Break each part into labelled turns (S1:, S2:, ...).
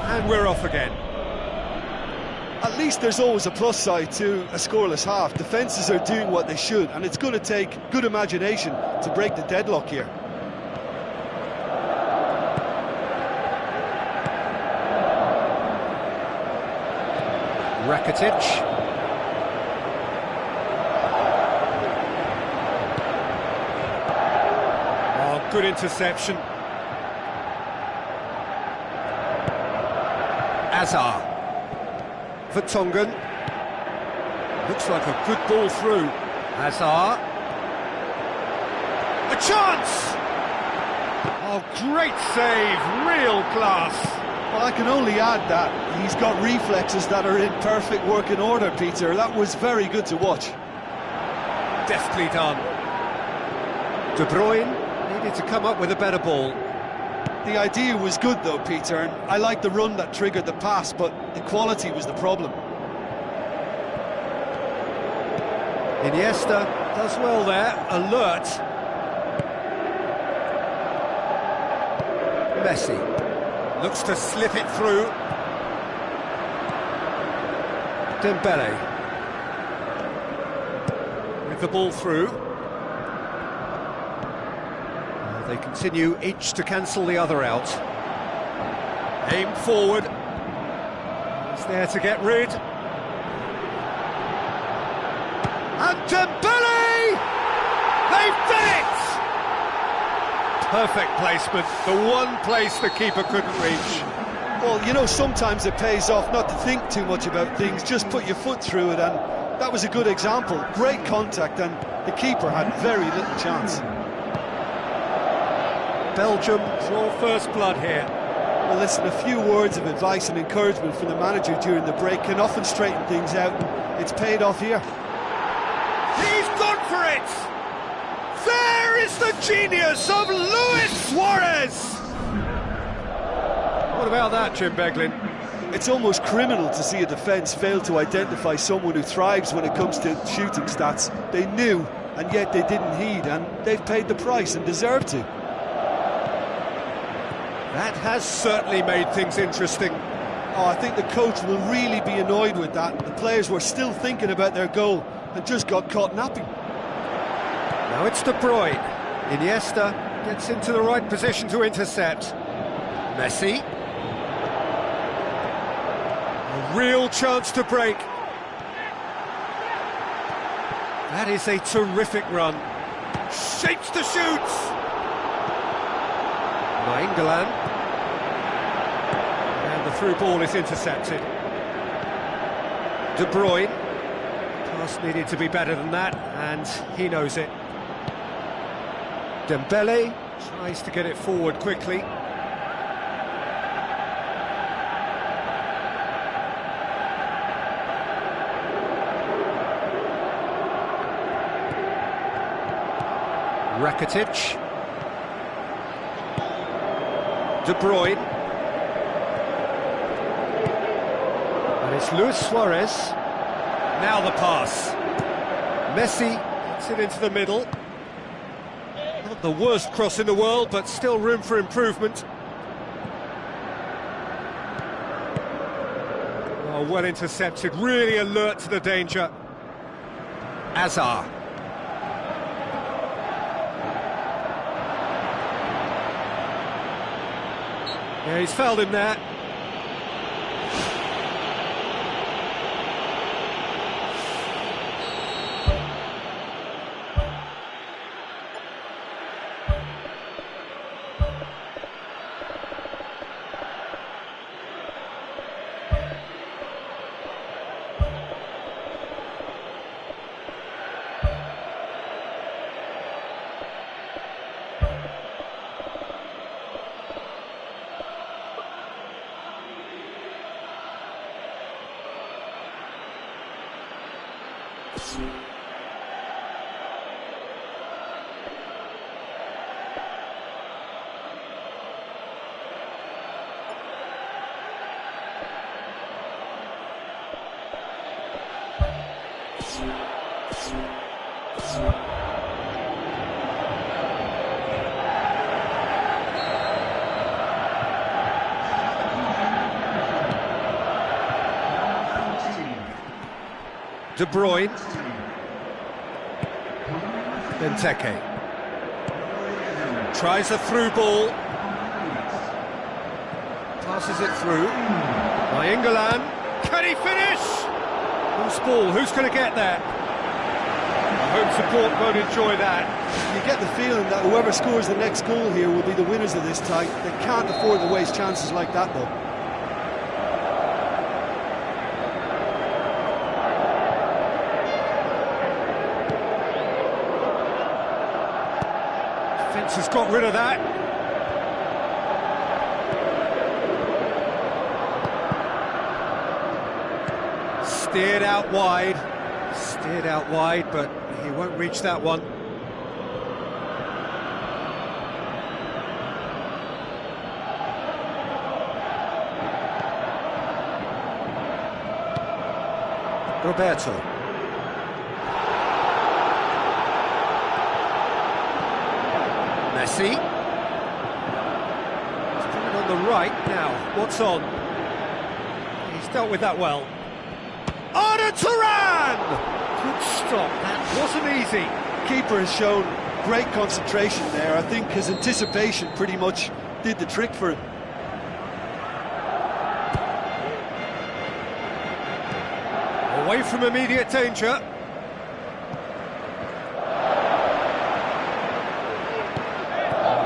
S1: And we're off again.
S2: At least there's always a plus side to a scoreless half. Defences are doing what they should, and it's going to take good imagination to break the deadlock here.
S1: Rakitic. Oh, good interception. Azar. Vertonghen. Looks like a good ball through. Azar. A chance! Oh, great save, real class.
S2: Well, I can only add that he's got reflexes that are in perfect working order, Peter. That was very good to watch.
S1: Deftly done. De Bruyne needed to come up with a better ball.
S2: The idea was good though, Peter, and I like the run that triggered the pass, but the quality was the problem.
S1: Iniesta does well there, alert. Messi looks to slip it through. Dembele with the ball through. They continue each to cancel the other out. Aim forward. He's there to get rid. And Dembele! They've done it! Perfect placement, the one place the keeper couldn't reach.
S2: Well, you know, sometimes it pays off not to think too much about things, just put your foot through it, and that was a good example. Great contact, and the keeper had very little chance.
S1: Belgium draw first blood here.
S2: Well, listen, a few words of advice and encouragement from the manager during the break can often straighten things out, and it's paid off here.
S1: He's gone for it! There is the genius of Luis Suarez! What about that, Jim Beglin?
S2: It's almost criminal to see a defence fail to identify someone who thrives when it comes to shooting stats. They knew, and yet they didn't heed, and they've paid the price and deserve to.
S1: That has certainly made things interesting.
S2: Oh, I think the coach will really be annoyed with that. The players were still thinking about their goal and just got caught napping.
S1: Now it's De Bruyne. Iniesta gets into the right position to intercept. Messi. A real chance to break. That is a terrific run. Shapes to shoot. Nainggolan. And the through ball is intercepted. De Bruyne. Pass needed to be better than that, and he knows it. Dembele tries to get it forward quickly. Rakitic. De Bruyne. And it's Luis Suarez. Now the pass. Messi gets it into the middle. Not the worst cross in the world, but still room for improvement. Oh, well intercepted, really alert to the danger. Azar. Yeah, he's fouled him there. De Bruyne. Benteke. Tries a through ball. Passes it through. By England. Can he finish? Whose ball? Who's going to get there? Home support won't enjoy that.
S2: You get the feeling that whoever scores the next goal here will be the winners of this tie. They can't afford to waste chances like that, though.
S1: Defence has got rid of that. Steered out wide. Steered out wide, but he won't reach that one. Roberto. Messi. He's put it on the right now. What's on? He's dealt with that well. Arda Turan! Good stop, that wasn't easy.
S2: Keeper has shown great concentration there. I think his anticipation pretty much did the trick for him.
S1: Away from immediate danger.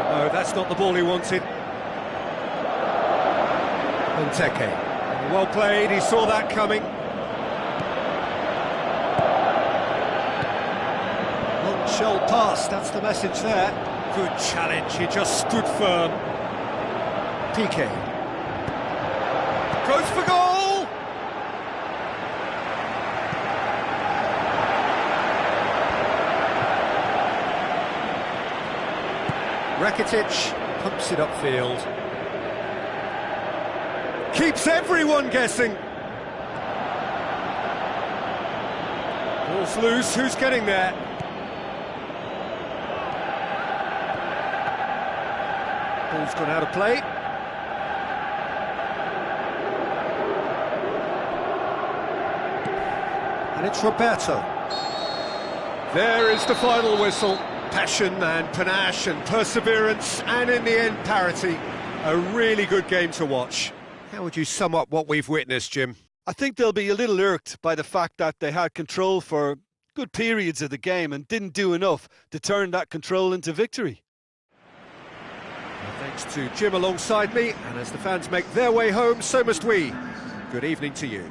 S1: No, that's not the ball he wanted. Benteke. Well played, he saw that coming. Shell pass, that's the message there. Good challenge, he just stood firm. Piqué. Goes for goal! Rakitic pumps it upfield. Keeps everyone guessing. Ball's loose, who's getting there? Ball's gone out of play. And it's Roberto. There is the final whistle. Passion and panache and perseverance, and in the end, parity. A really good game to watch. How would you sum up what we've witnessed, Jim?
S2: I think they'll be a little irked by the fact that they had control for good periods of the game and didn't do enough to turn that control into victory.
S1: Thanks to Jim alongside me, and as the fans make their way home, so must we. Good evening to you.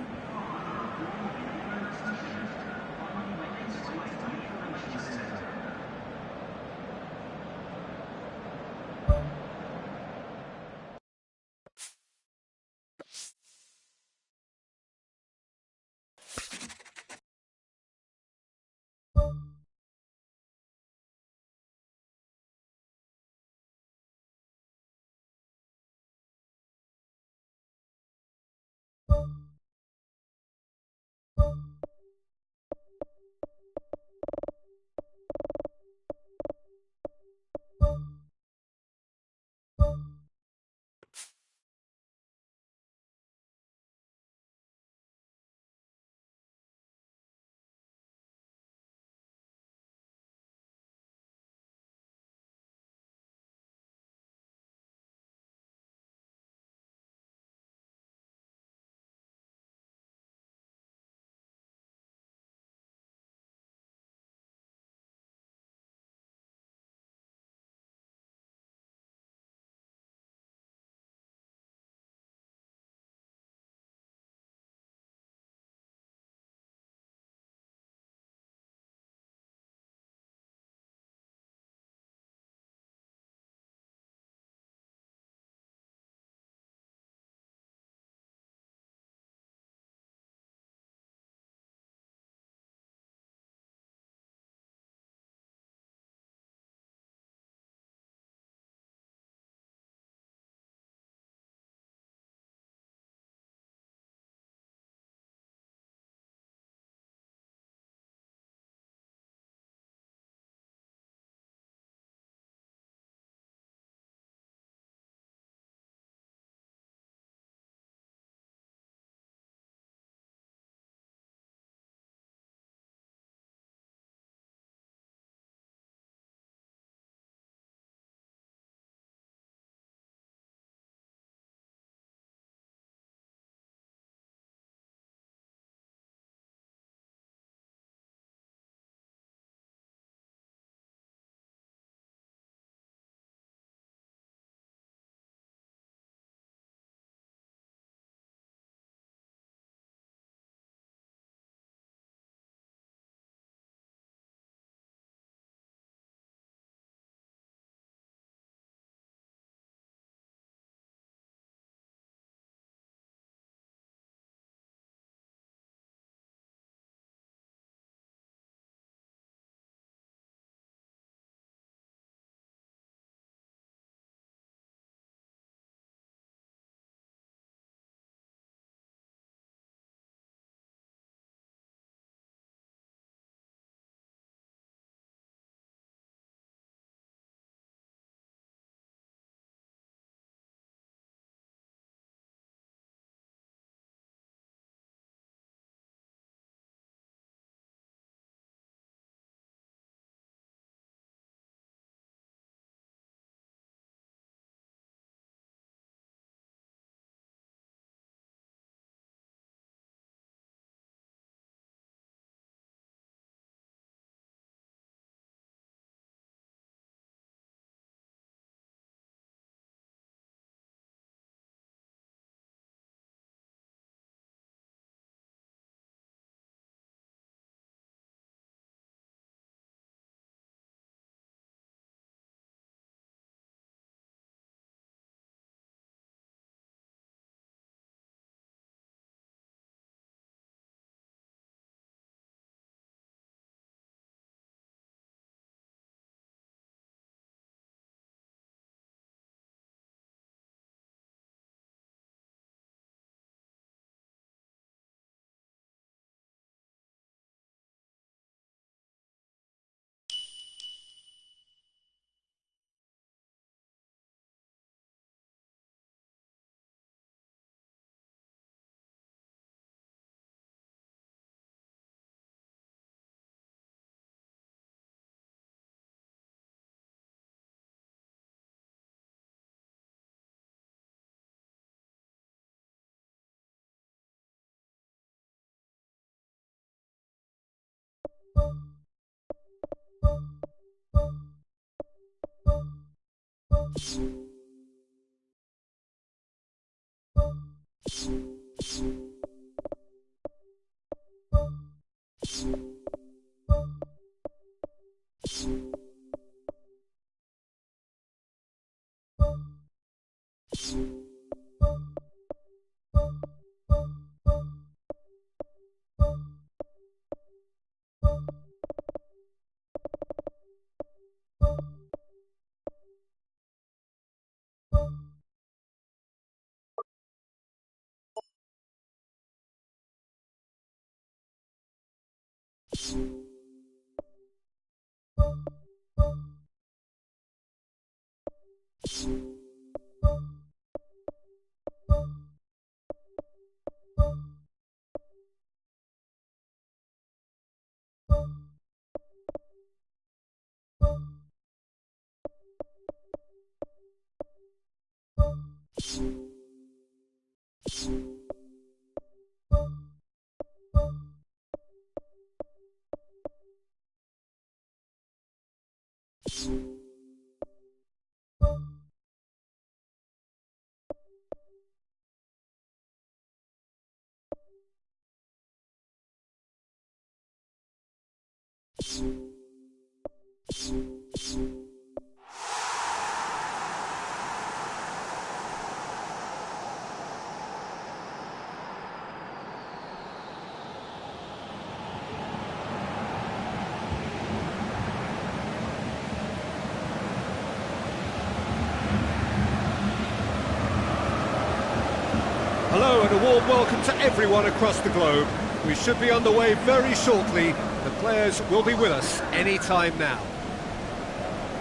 S1: Hello and a warm welcome to everyone across the globe. We should be underway very shortly. The players will be with us any time now.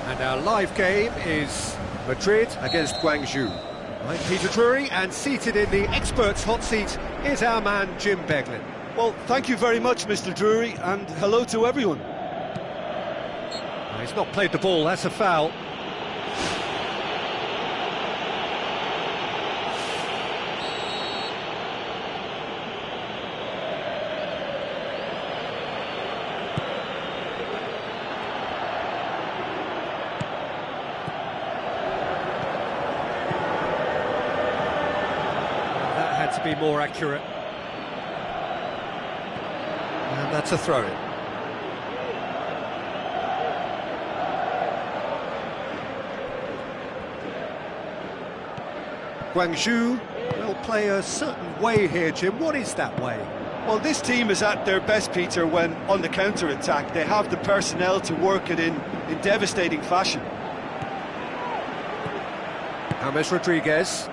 S1: And our live game is Madrid against Guangzhou. I'm Peter Drury, and seated in the experts' hot seat is our man Jim Beglin.
S2: Well, thank you very much, Mr. Drury, and hello to everyone.
S1: He's not played the ball, that's a foul. To be more accurate, and that's a throw-in. Guangzhou will play a certain way here, Jim. What is that way?
S2: Well, this team is at their best, Peter, when on the counter-attack. They have the personnel to work it in devastating fashion.
S1: James Rodriguez.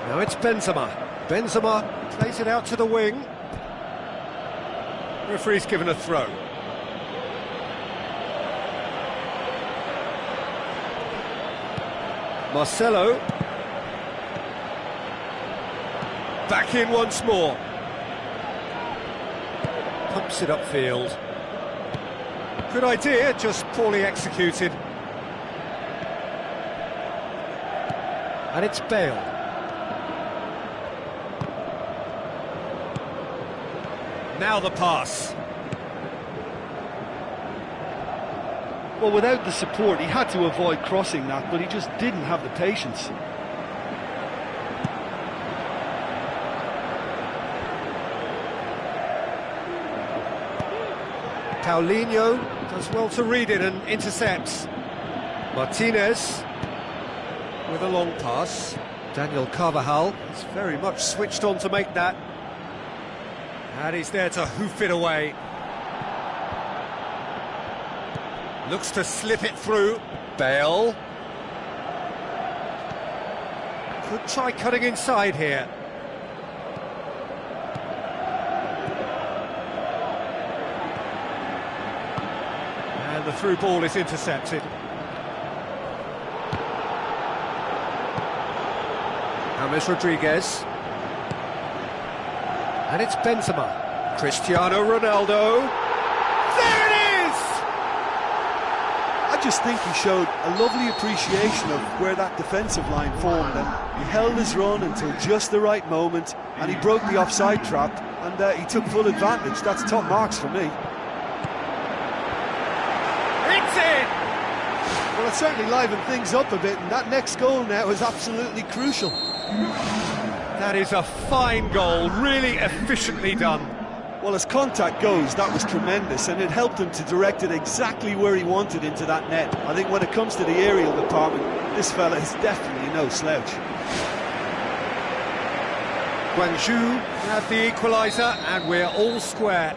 S1: Now it's Benzema. Benzema plays it out to the wing. Referee's given a throw. Marcelo. Back in once more. Pumps it upfield. Good idea, just poorly executed. And it's Bale. Now the pass.
S2: Well, without the support, he had to avoid crossing that, but he just didn't have the patience.
S1: Paulinho does well to read it and intercepts. Martinez with a long pass. Daniel Carvajal is very much switched on to make that. And he's there to hoof it away. Looks to slip it through. Bale. Could try cutting inside here. And the through ball is intercepted. James Rodriguez. And it's Benzema. Cristiano Ronaldo. There it is!
S2: And just think he showed a lovely appreciation of where that defensive line formed, and he held his run until just the right moment, and he broke the offside trap, and he took full advantage. That's top marks for me.
S1: It's in!
S2: Well, it certainly livened things up a bit, and that next goal now is absolutely crucial.
S1: That is a fine goal, really efficiently done.
S2: Well, as contact goes, that was tremendous, and it helped him to direct it exactly where he wanted into that net. I think when it comes to the aerial department, this fella is definitely no slouch.
S1: Guangzhou have the equaliser, and we're all square.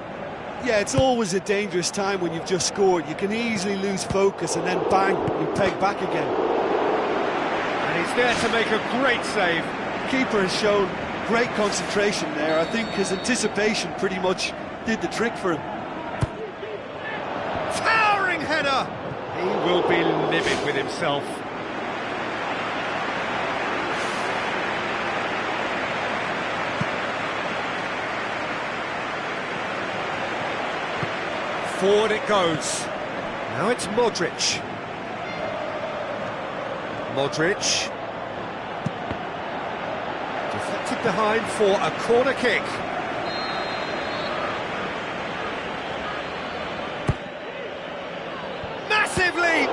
S2: Yeah, it's always a dangerous time when you've just scored. You can easily lose focus, and then bang, you peg back again.
S1: And he's there to make a great save.
S2: The keeper has shown great concentration there. I think his anticipation pretty much did the trick for him.
S1: Towering header! He will be livid with himself. Forward it goes. Now it's Modric. Modric. Deflected behind for a corner kick. Massive leap!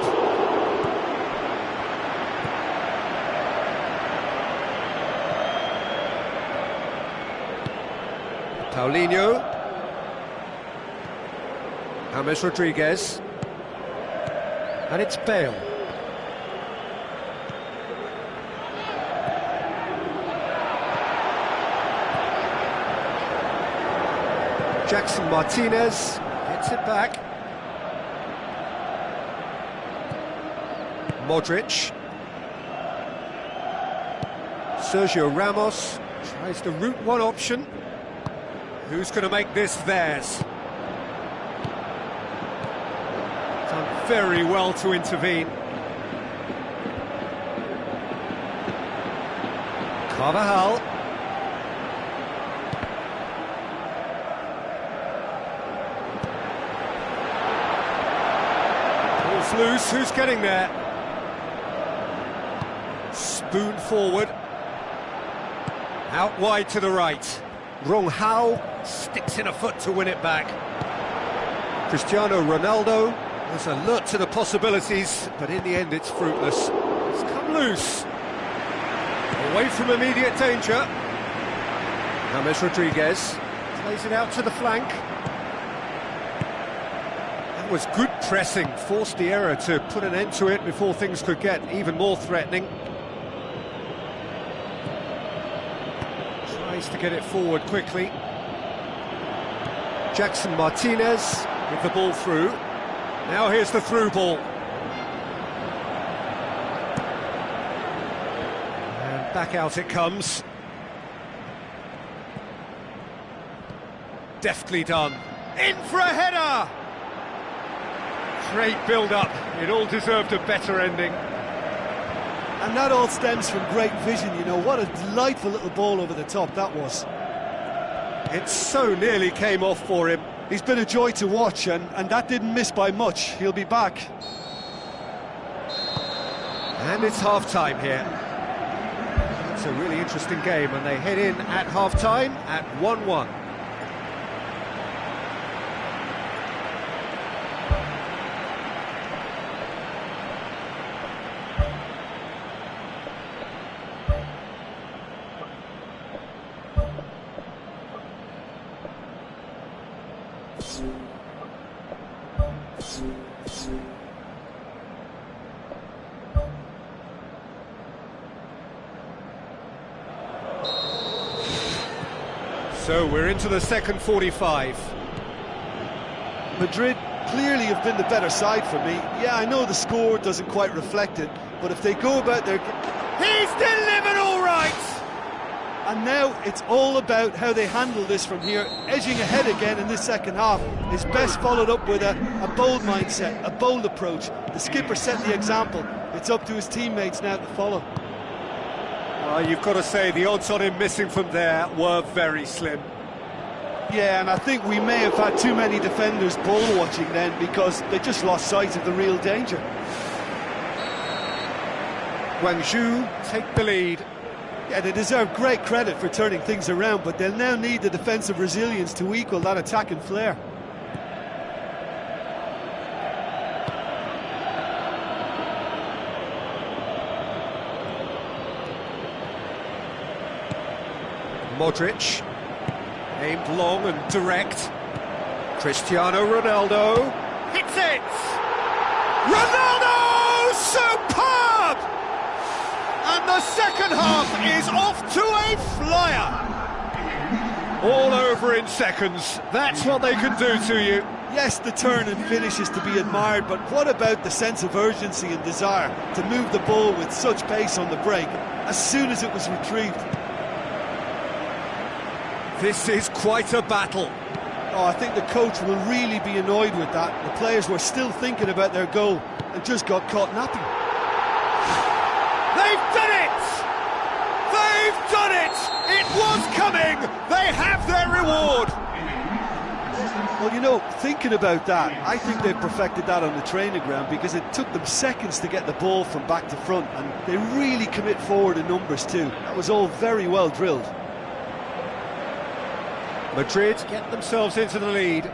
S1: Paulinho. James Rodriguez. And it's Bale. Jackson Martinez gets it back. Modric. Sergio Ramos tries the route one option. Who's going to make this theirs? Done very well to intervene. Carvajal. Ball's loose, who's getting there? Spoon forward. Out wide to the right. Ronghao sticks in a foot to win it back. Cristiano Ronaldo was alert to the possibilities, but in the end it's fruitless. It's come loose. Away from immediate danger. James Rodriguez plays it out to the flank. That was good pressing, forced the error to put an end to it before things could get even more threatening. Tries to get it forward quickly. Jackson Martinez with the ball through. Now here's the through ball. And back out it comes. Deftly done. In for a header! Great build-up. It all deserved a better ending.
S2: And that all stems from great vision, you know. What a delightful little ball over the top that was.
S1: It so nearly came off for him.
S2: He's been a joy to watch, and that didn't miss by much. He'll be back.
S1: And it's half-time here. It's a really interesting game, and they head in at half-time at 1-1. So we're into the second 45.
S2: Madrid clearly have been the better side for me. Yeah, I know the score doesn't quite reflect it, but if they go about their...
S1: He's delivered all right!
S2: And now it's all about how they handle this from here, edging ahead again in this second half. Is best followed up with a bold mindset, a bold approach. The skipper set the example. It's up to his teammates now to follow.
S1: You've got to say the odds on him missing from there were very slim.
S2: Yeah, and I think we may have had too many defenders ball watching then, because they just lost sight of the real danger.
S1: Guangzhou take the lead.
S2: Yeah, they deserve great credit for turning things around, but they'll now need the defensive resilience to equal that attacking flair.
S1: Modric, aimed long and direct. Cristiano Ronaldo hits it! Ronaldo! Superb! And the second half is off to a flyer. All over in seconds. That's what they can do to you.
S2: Yes, the turn and finish is to be admired, but what about the sense of urgency and desire to move the ball with such pace on the break as soon as it was retrieved?
S1: This is quite a battle.
S2: Oh, I think the coach will really be annoyed with that. The players were still thinking about their goal and just got caught napping.
S1: They've done it! They've done it! It was coming! They have their reward!
S2: Well, you know, thinking about that, I think they've perfected that on the training ground because it took them seconds to get the ball from back to front, and they really commit forward in numbers too. That was all very well drilled.
S1: Madrid get themselves into the lead.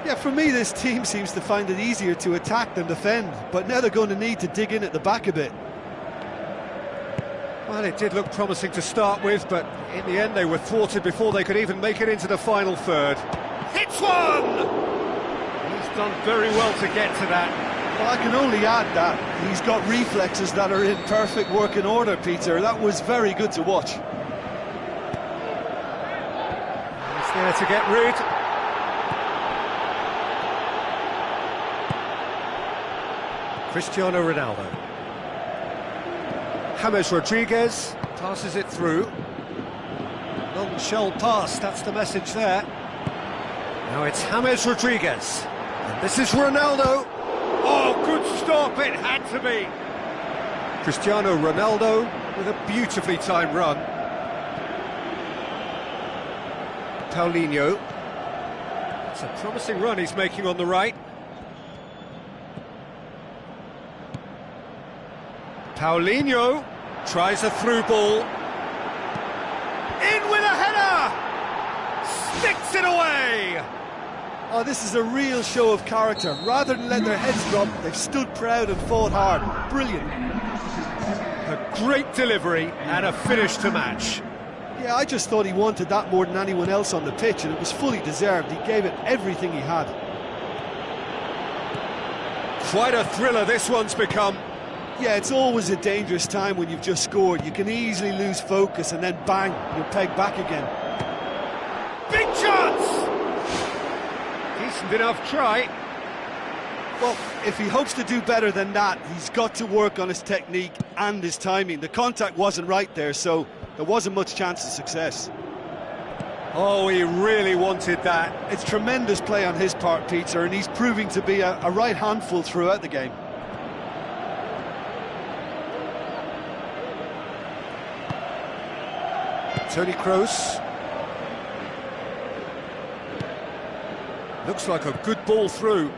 S2: Yeah, for me, this team seems to find it easier to attack than defend, but now they're going to need to dig in at the back a bit.
S1: Well, it did look promising to start with, but in the end they were thwarted before they could even make it into the final third. Hits one! He's done very well to get to that.
S2: Well, I can only add that he's got reflexes that are in perfect working order, Peter. That was very good to watch.
S1: He's there to get rid. Cristiano Ronaldo. James Rodriguez passes it through. Long shell pass, that's the message there. Now it's James Rodriguez. And this is Ronaldo. Oh, good stop, it had to be. Cristiano Ronaldo with a beautifully timed run. Paulinho. It's a promising run he's making on the right. Paulinho tries a through ball. In with a header! Sticks it away!
S2: Oh, this is a real show of character. Rather than let their heads drop, they've stood proud and fought hard. Brilliant.
S1: A great delivery and a finish to match.
S2: Yeah, I just thought he wanted that more than anyone else on the pitch, and it was fully deserved. He gave it everything he had.
S1: Quite a thriller this one's become.
S2: Yeah, it's always a dangerous time when you've just scored. You can easily lose focus and then bang, you're pegged back again.
S1: Big chance! Decent enough try.
S2: Well, if he hopes to do better than that, he's got to work on his technique and his timing. The contact wasn't right there, so there wasn't much chance of success.
S1: Oh, he really wanted that.
S2: It's tremendous play on his part, Peter, and he's proving to be a right handful throughout the game.
S1: Toni Kroos. Looks like a good ball through.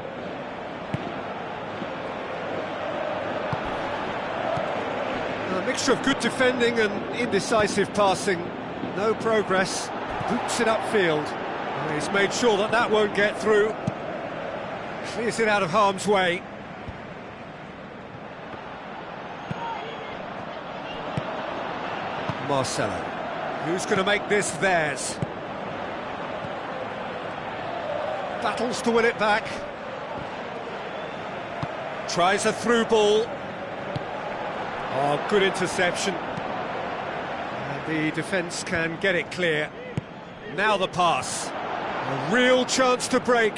S1: A mixture of good defending and indecisive passing. No progress. Boots it upfield. And he's made sure that that won't get through. Clears it out of harm's way. Marcelo. Who's going to make this theirs? Battles to win it back. Tries a through ball. Oh, good interception. And the defence can get it clear. Now the pass. A real chance to break.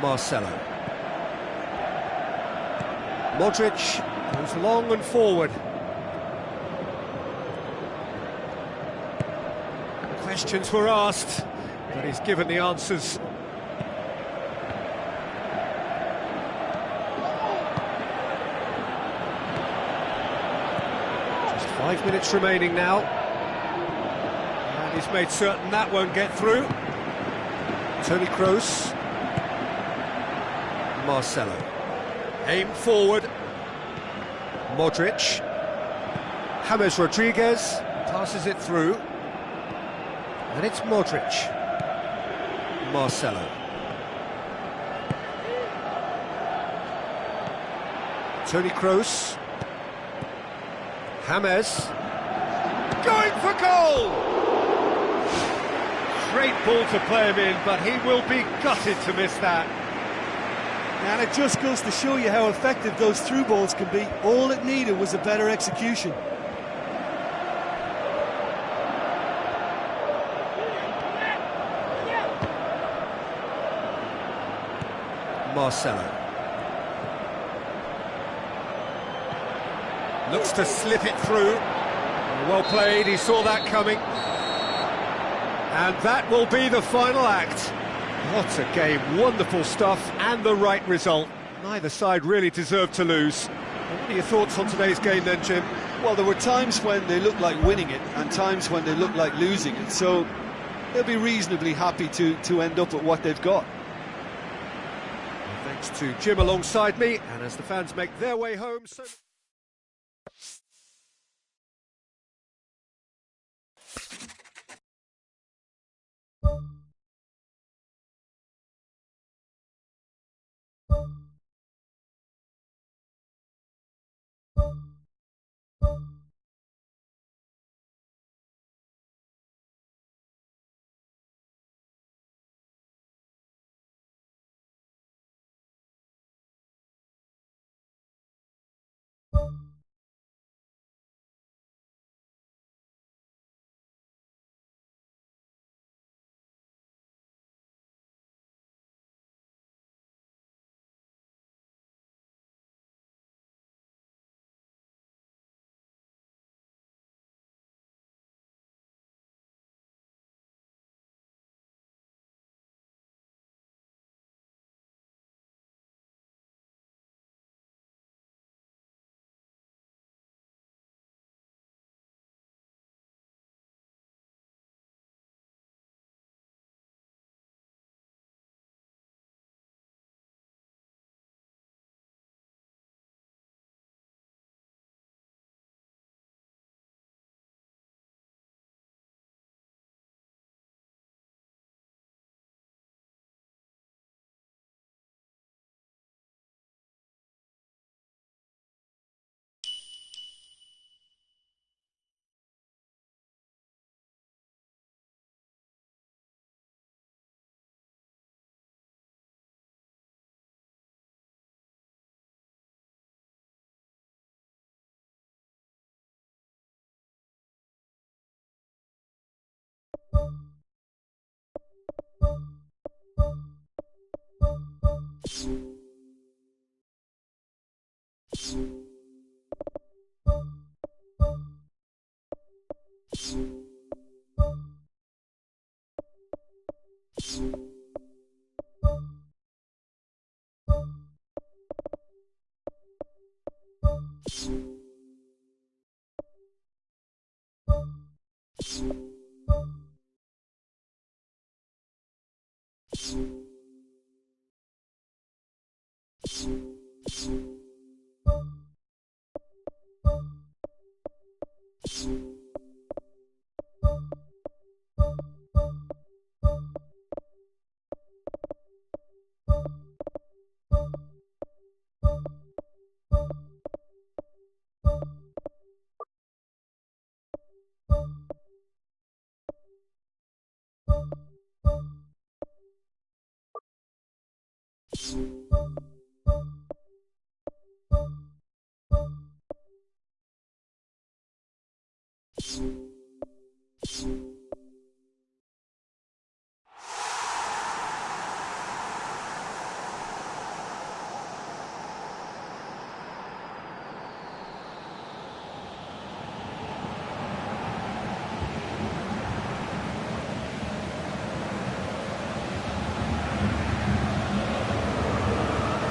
S1: Marcelo. Modric goes long and forward. Questions were asked, but he's given the answers. Just 5 minutes remaining now. And he's made certain that won't get through. Toni Kroos. Marcelo. Aimed forward. Modric. James Rodriguez passes it through. And it's Modric. Marcelo. Toni Kroos. James. Going for goal! Great ball to play him in, but he will be gutted to miss that.
S2: And it just goes to show you how effective those through balls can be. All it needed was a better execution.
S1: Marcelo. Looks to slip it through. Well played, he saw that coming. And that will be the final act. What a game, wonderful stuff, and the right result. Neither side really deserved to lose. What are your thoughts on today's game then, Jim?
S2: Well, there were times when they looked like winning it and times when they looked like losing it, so they'll be reasonably happy to end up at what they've got.
S1: Well, thanks to Jim alongside me, and as the fans make their way home, so...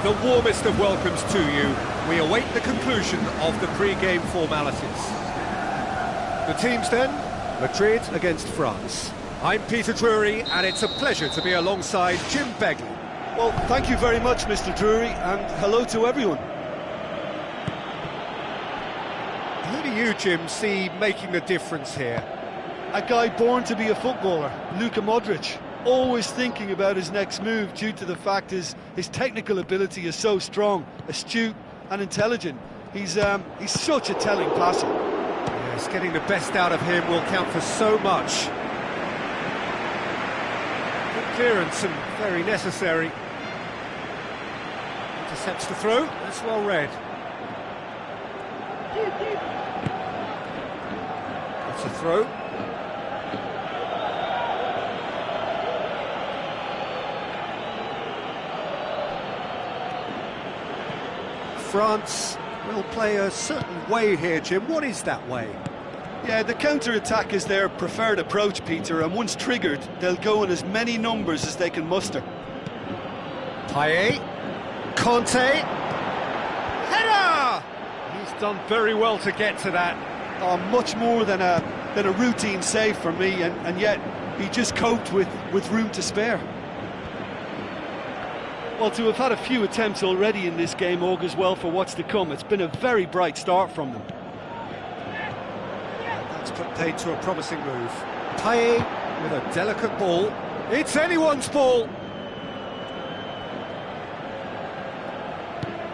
S1: The warmest of welcomes to you. We await the conclusion of the pre-game formalities. The teams then, Madrid against France. I'm Peter Drury, and it's a pleasure to be alongside Jim Begley.
S2: Well, thank you very much, Mr. Drury, and hello to everyone.
S1: Who do you, Jim, see making the difference here?
S2: A guy born to be a footballer, Luka Modric, always thinking about his next move due to the fact his technical ability is so strong, astute and intelligent. He's such a telling passer.
S1: Yes, getting the best out of him will count for so much. Good clearance and very necessary. Intercepts the throw, that's well read. That's a throw. France will play a certain way here, Jim. What is that way?
S2: Yeah, the counter-attack is their preferred approach, Peter, and once triggered, they'll go in as many numbers as they can muster.
S1: Payet, Conte, header! He's done very well to get to that.
S2: Oh, much more than a routine save for me, and yet he just coped with room to spare. Well, to have had a few attempts already in this game augurs well for what's to come. It's been a very bright start from them.
S1: That's put paid to a promising move. Payet with a delicate ball. It's anyone's ball!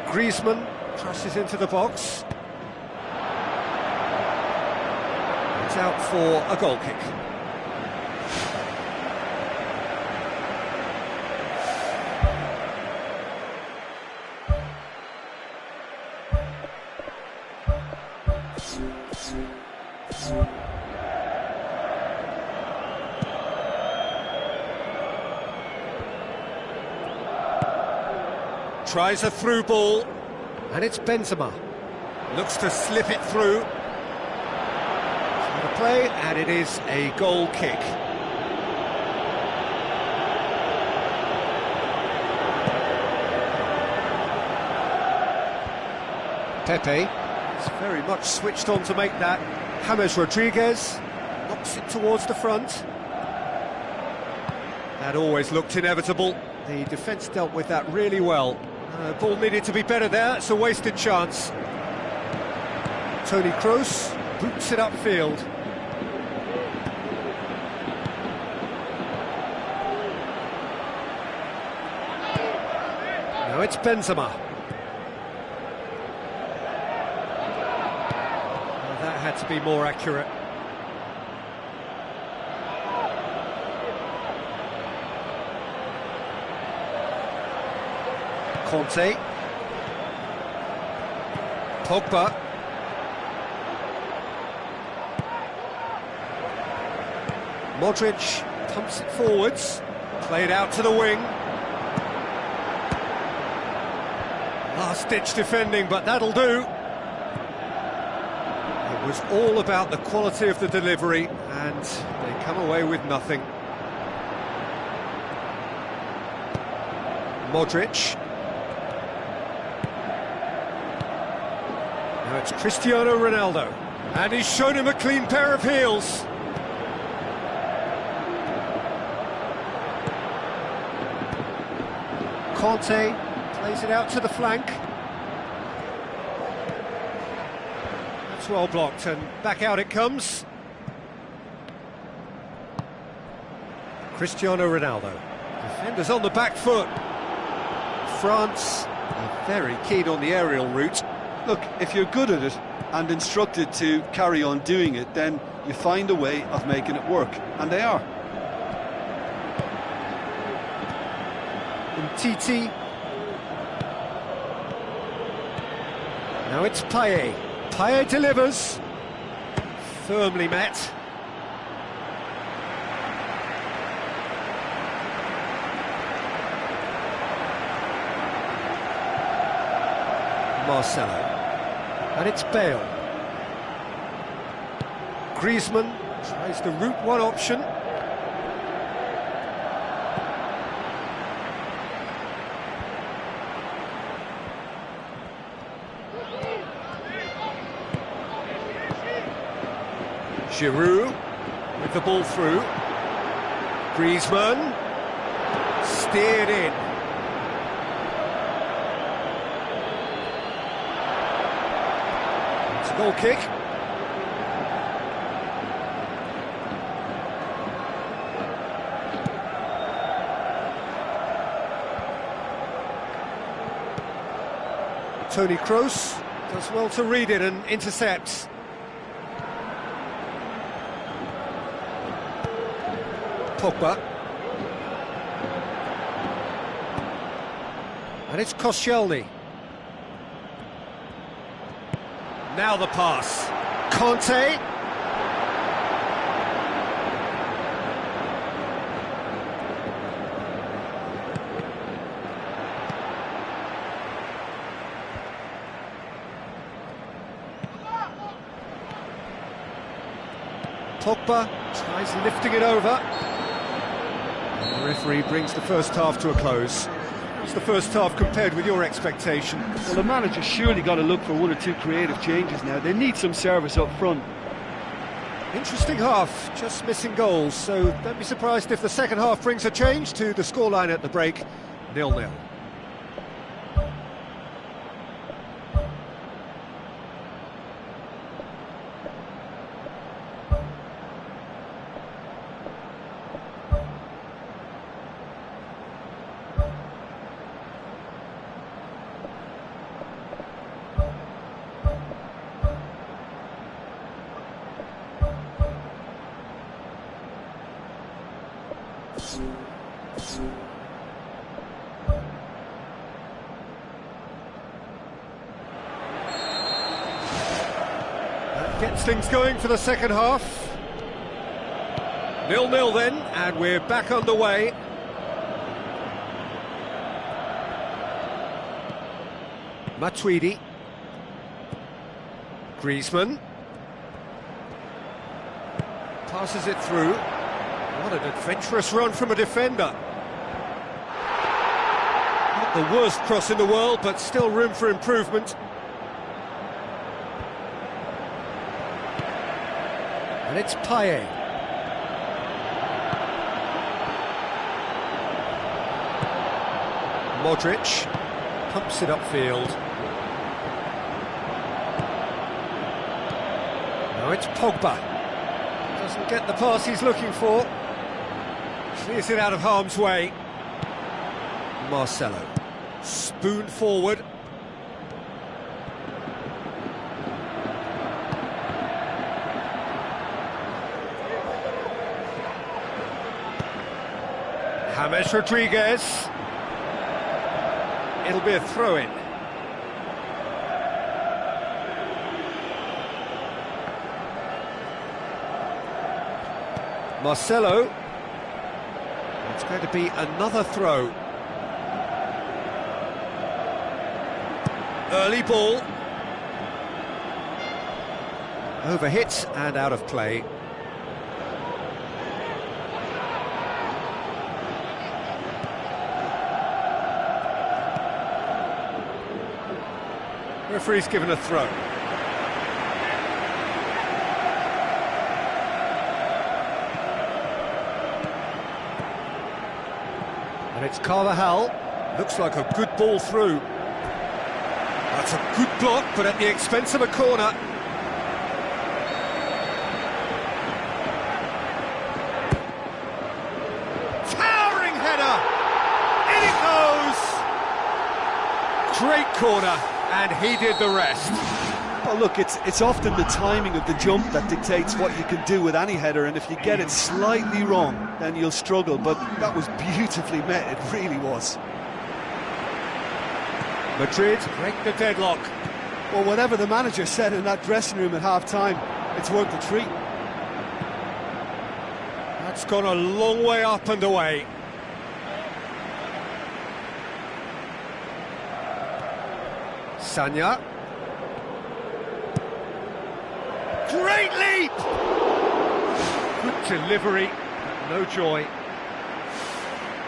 S1: Griezmann crosses into the box. It's out for a goal kick. Tries a through ball, and it's Benzema. Looks to slip it through. The play, and it is a goal kick. Pepe is very much switched on to make that. James Rodriguez knocks it towards the front. That always looked inevitable. The defence dealt with that really well. Ball needed to be better there, it's a wasted chance. Toni Kroos boots it upfield. Now it's Benzema. That had to be more accurate. Conte, Pogba, Modric pumps it forwards, played out to the wing. Last-ditch defending, but that'll do. It was all about the quality of the delivery, and they come away with nothing. Modric. Now it's Cristiano Ronaldo, and he's shown him a clean pair of heels. Conte plays it out to the flank. That's well blocked, and back out it comes. Cristiano Ronaldo. Defenders on the back foot. France are very keen on the aerial route.
S2: Look, if you're good at it and instructed to carry on doing it, then you find a way of making it work, and they are.
S1: Titi. Now it's Payet. Payet delivers. Firmly met. Marcelo. And it's Bale. Griezmann tries the route one option. Giroud with the ball through. Griezmann steered in. It's a goal kick. Toni Kroos does well to read it and intercepts. Pogba. And it's Koscielny. Now the pass. Conte. Pogba tries lifting it over. And the referee brings the first half to a close. What's the first half compared with your expectation?
S2: Well, the manager's surely got to look for one or two creative changes now. They need some service up front.
S1: Interesting half, just missing goals, so don't be surprised if the second half brings a change to the scoreline at the break, 0-0. That gets things going for the second half. 0-0 then, and we're back underway. Matuidi. Griezmann. Passes it through. What an adventurous run from a defender. Not the worst cross in the world, but still room for improvement. And it's Payet. Modric pumps it upfield. Now it's Pogba. Doesn't get the pass he's looking for. Clears it out of harm's way. Marcelo. Spoon forward. James Rodriguez. It'll be a throw-in. Marcelo. It's going to be another throw. Early ball. Overhit and out of play. Referee's given a throw. And it's Carvajal. Looks like a good ball through. That's a good block, but at the expense of a corner. Towering header! In it goes! Great corner, and he did the rest.
S2: Well, look, it's often the timing of the jump that dictates what you can do with any header, and if you get it slightly wrong, then you'll struggle, but that was beautifully met, it really was.
S1: Madrid break the deadlock.
S2: Well, whatever the manager said in that dressing room at half-time, it's worth the treat.
S1: That's gone a long way up and away. Sanya. Great leap! Good delivery, no joy.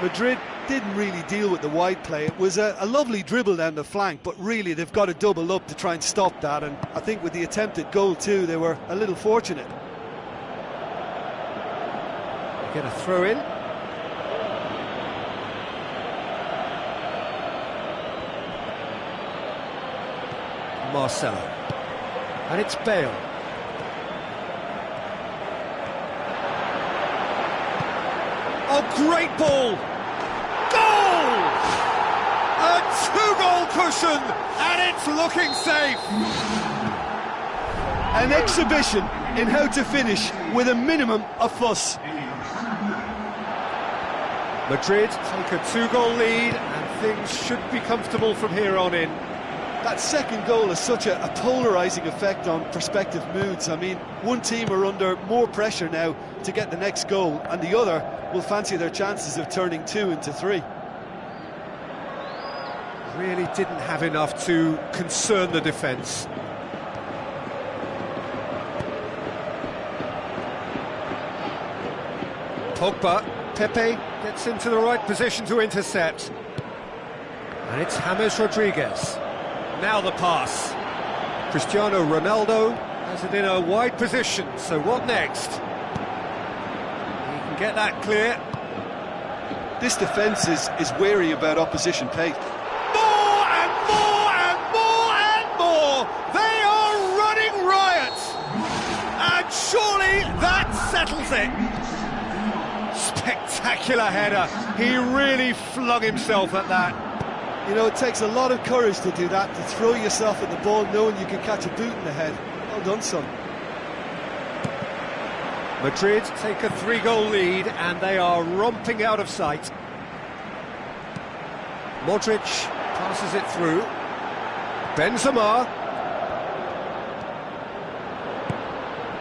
S2: Madrid didn't really deal with the wide play. It was a lovely dribble down the flank, but really they've got to double up to try and stop that, and I think with the attempted goal too, they were a little fortunate.
S1: Get a throw in. Marcelo. And it's Bale. Oh, great ball! Goal! A two-goal cushion, and it's looking safe.
S2: An exhibition in how to finish with a minimum of fuss.
S1: Madrid take a two-goal lead, and things should be comfortable from here on in.
S2: That second goal has such a polarising effect on prospective moods. I mean, one team are under more pressure now to get the next goal, and the other will fancy their chances of turning 2 into 3.
S1: Really didn't have enough to concern the defence. Pogba, Pepe gets into the right position to intercept. And it's James Rodriguez. Now the pass. Cristiano Ronaldo has it in a wide position, so what next? He can get that clear.
S2: This defence is wary about opposition pace.
S1: More and more and more and more! They are running riot! And surely that settles it! Spectacular header. He really flung himself at that.
S2: You know, it takes a lot of courage to do that, to throw yourself at the ball knowing you can catch a boot in the head. Well done, son.
S1: Madrid take a 3-goal lead and they are romping out of sight. Modric passes it through. Benzema.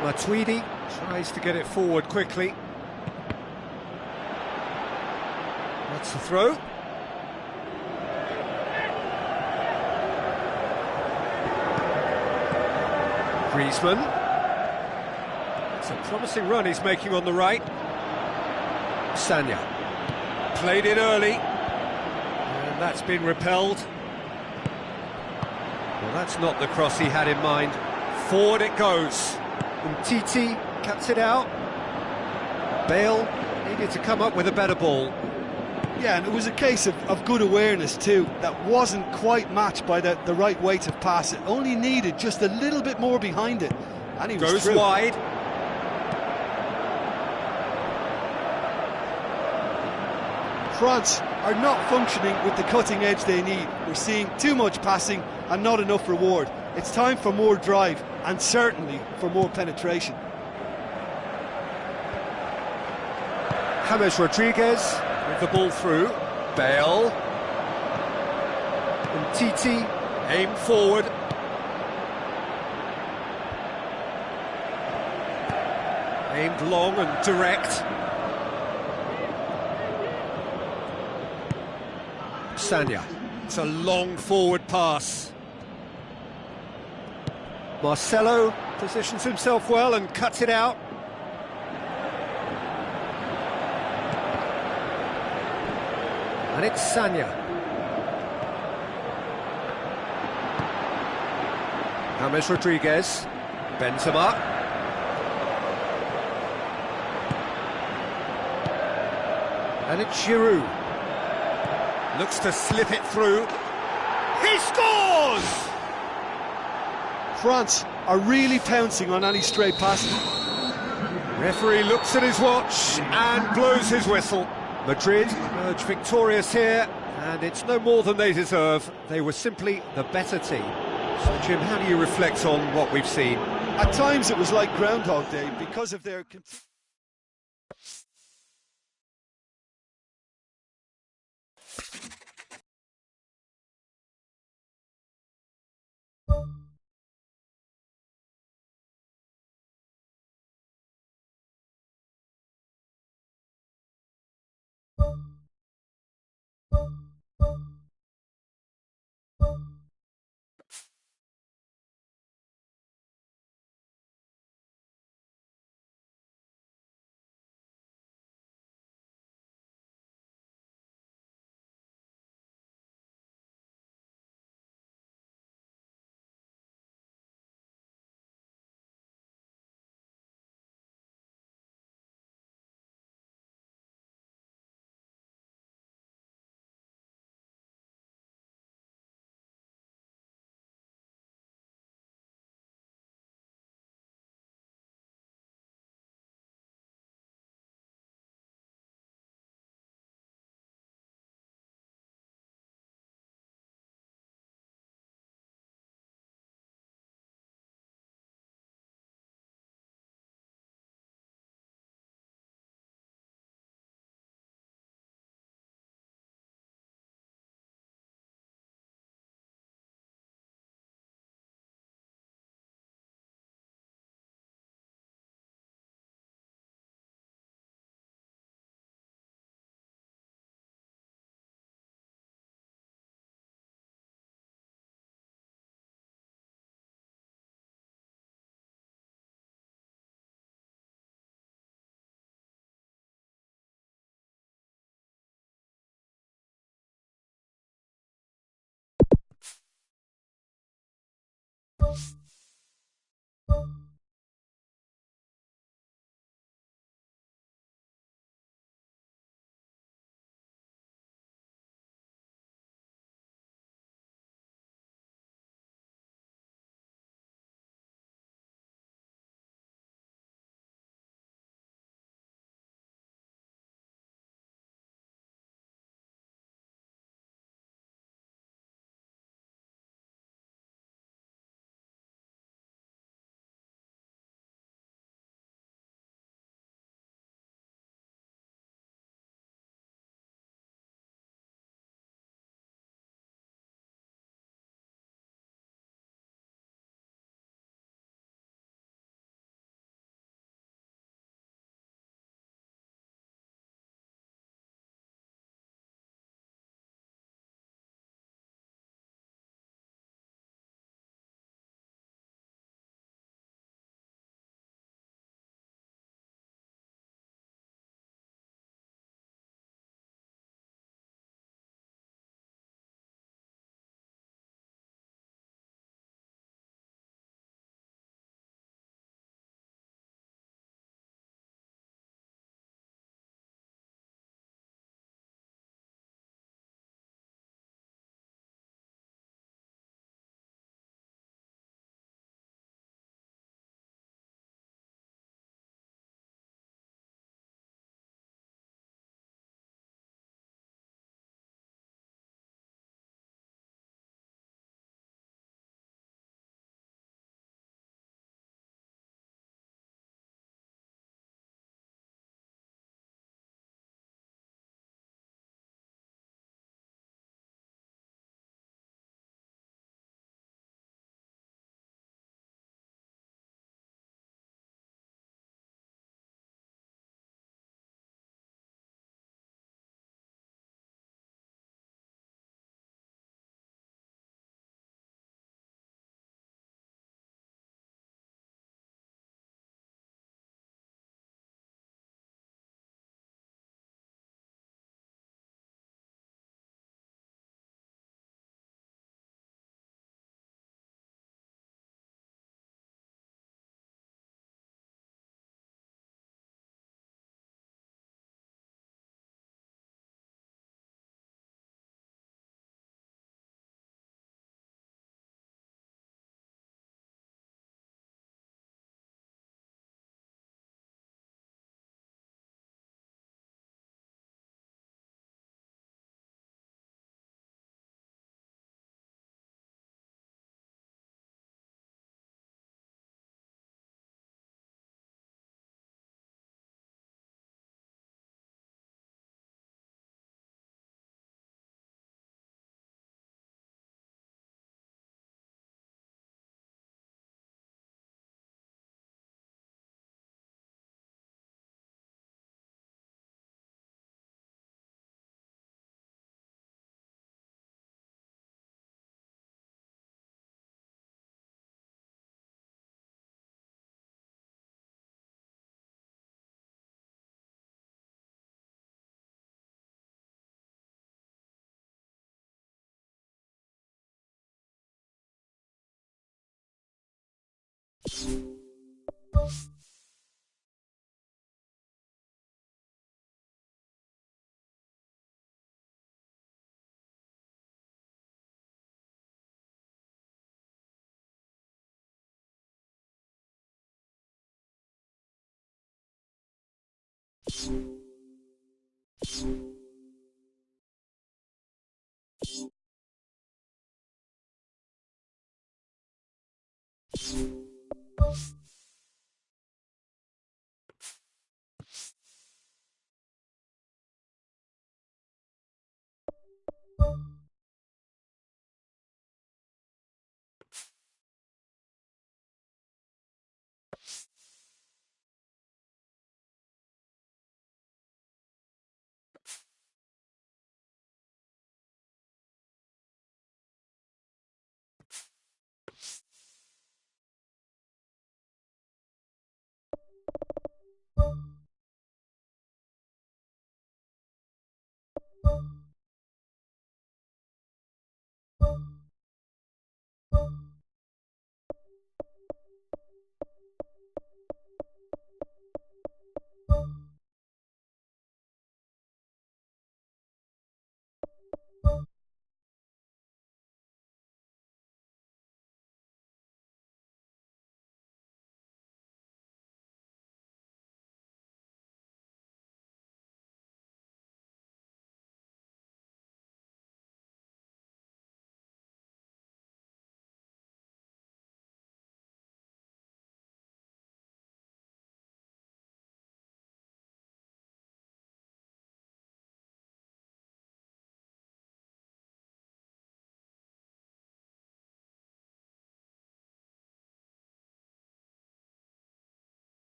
S1: Matuidi tries to get it forward quickly. That's the throw. Griezmann. It's a promising run he's making on the right. Sanya. Played it early. And that's been repelled. Well, that's not the cross he had in mind. Forward it goes. Umtiti cuts it out. Bale needed to come up with a better ball.
S2: Yeah, and it was a case of good awareness too, that wasn't quite matched by the right weight of pass. It only needed just a little bit more behind it, and he was
S1: goes
S2: through.
S1: Wide.
S2: France are not functioning with the cutting edge they need. We're seeing too much passing and not enough reward. It's time for more drive, and certainly for more penetration.
S1: James Rodriguez with the ball through. Bale. Umtiti, aim forward. Aimed long and direct. Sanya. It's a long forward pass. Marcelo positions himself well and cuts it out. And it's Sanya. James Rodriguez. Benzema. And it's Giroud. Looks to slip it through. He scores!
S2: France are really pouncing on any stray passes.
S1: Referee looks at his watch and blows his whistle. Madrid emerge victorious here, and it's no more than they deserve. They were simply the better team. So, Jim, how do you reflect on what we've seen?
S2: At times it was like Groundhog Day because of their...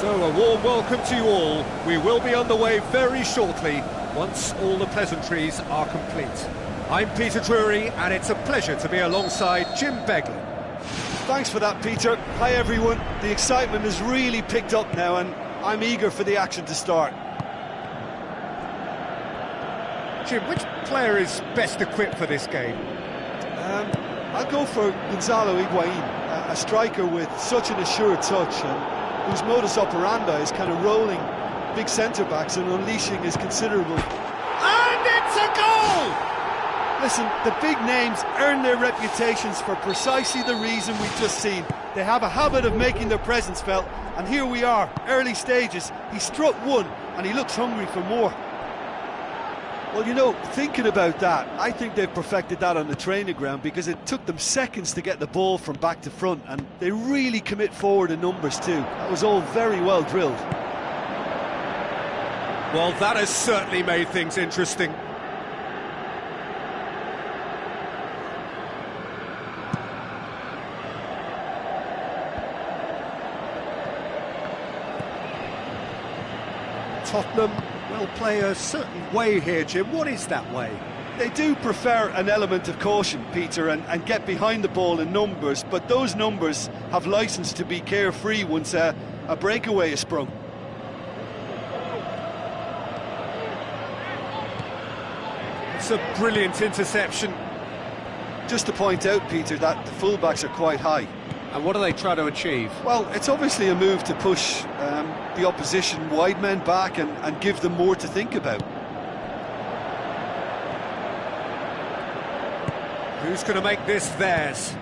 S1: So a warm welcome to you all. We will be on the way very shortly, once all the pleasantries are complete. I'm Peter Drury, and it's a pleasure to be alongside Jim Beglin.
S2: Thanks for that, Peter. Hi, everyone. The excitement has really picked up now, and I'm eager for the action to start.
S1: Jim, which player is best equipped for this game?
S2: I'll go for Gonzalo Higuain, a striker with such an assured touch, and whose modus operandi is kind of rolling big centre-backs and unleashing his considerable...
S1: And it's a goal!
S2: Listen, the big names earn their reputations for precisely the reason we've just seen. They have a habit of making their presence felt, and here we are, early stages. He struck one, and he looks hungry for more. Well, you know, thinking about that, I think they've perfected that on the training ground, because it took them seconds to get the ball from back to front, and they really commit forward in numbers too. That was all very well drilled.
S1: Well, that has certainly made things interesting. Tottenham will play a certain way here, Jim. What is that way?
S2: They do prefer an element of caution, Peter, and get behind the ball in numbers, but those numbers have licence to be carefree once a breakaway is sprung.
S1: It's a brilliant interception.
S2: Just to point out, Peter, that the fullbacks are quite high.
S1: And what do they try to achieve?
S2: Well, it's obviously a move to push the opposition wide men back and give them more to think about.
S1: Who's going to make this theirs?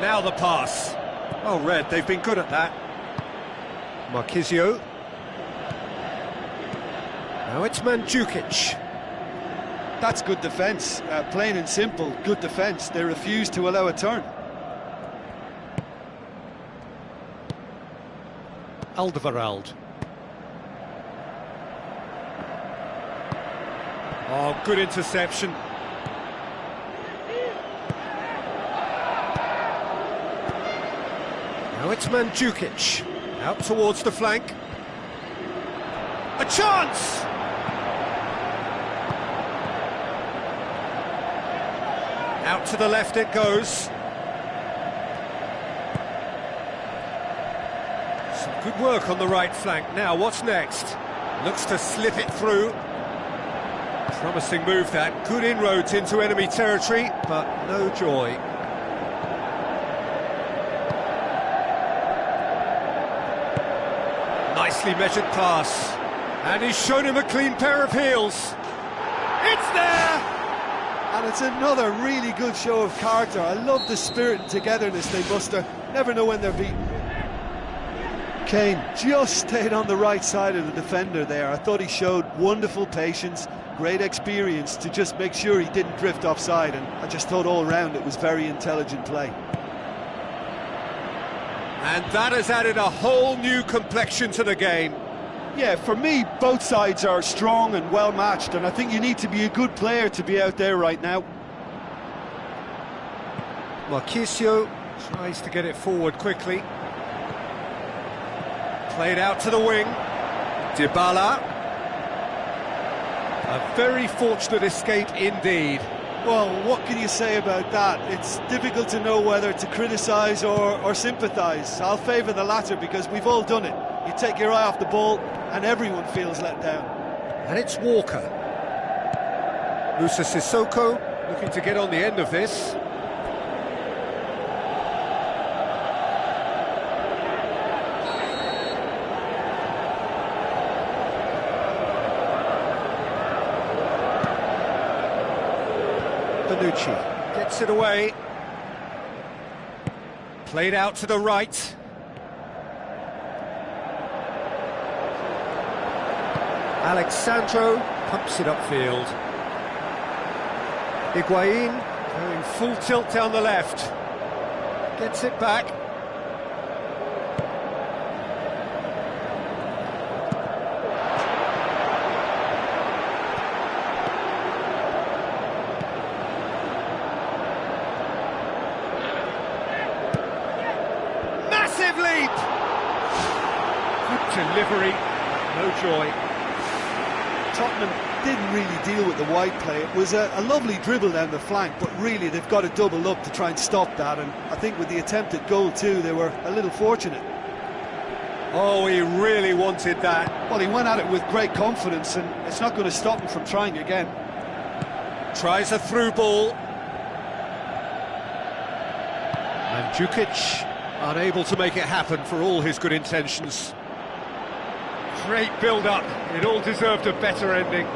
S1: Now the pass. Oh, Red, they've been good at that. Marquisio. Now it's Mandzukic.
S2: That's good defence, plain and simple, good defence. They refuse to allow a turn.
S1: Alderweireld. Oh, good interception. Now it's Mandzukic. Out towards the flank. A chance! Out to the left it goes. Some good work on the right flank. Now, what's next? Looks to slip it through. Promising move that. Good inroads into enemy territory, but no joy. nicely measured pass. And he's shown him a clean pair of heels. It's there!
S2: And it's another really good show of character. I love the spirit and togetherness they muster. Never know when they're beaten. Kane just stayed on the right side of the defender there. I thought he showed wonderful patience, great experience to just make sure he didn't drift offside, and I just thought all round it was very intelligent play.
S1: And that has added a whole new complexion to the game.
S2: Yeah, for me, both sides are strong and well matched, and I think you need to be a good player to be out there right now.
S1: Marquisio tries to get it forward quickly. Played out to the wing. Dybala. A very fortunate escape indeed.
S2: Well, what can you say about that? It's difficult to know whether to criticise or sympathise. I'll favour the latter because we've all done it. You take your eye off the ball and everyone feels let down.
S1: And it's Walker. Musa Sissoko looking to get on the end of this. Bonucci gets it away. Played out to the right. Alexandro pumps it upfield. Higuain going full tilt down the left. Gets it back. Massive leap! Good delivery, no joy.
S2: Tottenham didn't really deal with the wide play. It was a lovely dribble down the flank, but really they've got to double up to try and stop that, and I think with the attempted goal too, they were a little fortunate.
S1: Oh, he really wanted that.
S2: Well, he went at it with great confidence, and it's not going to stop him from trying again.
S1: Tries a through ball. And Djukic unable to make it happen for all his good intentions. Great build-up, it all deserved a better ending.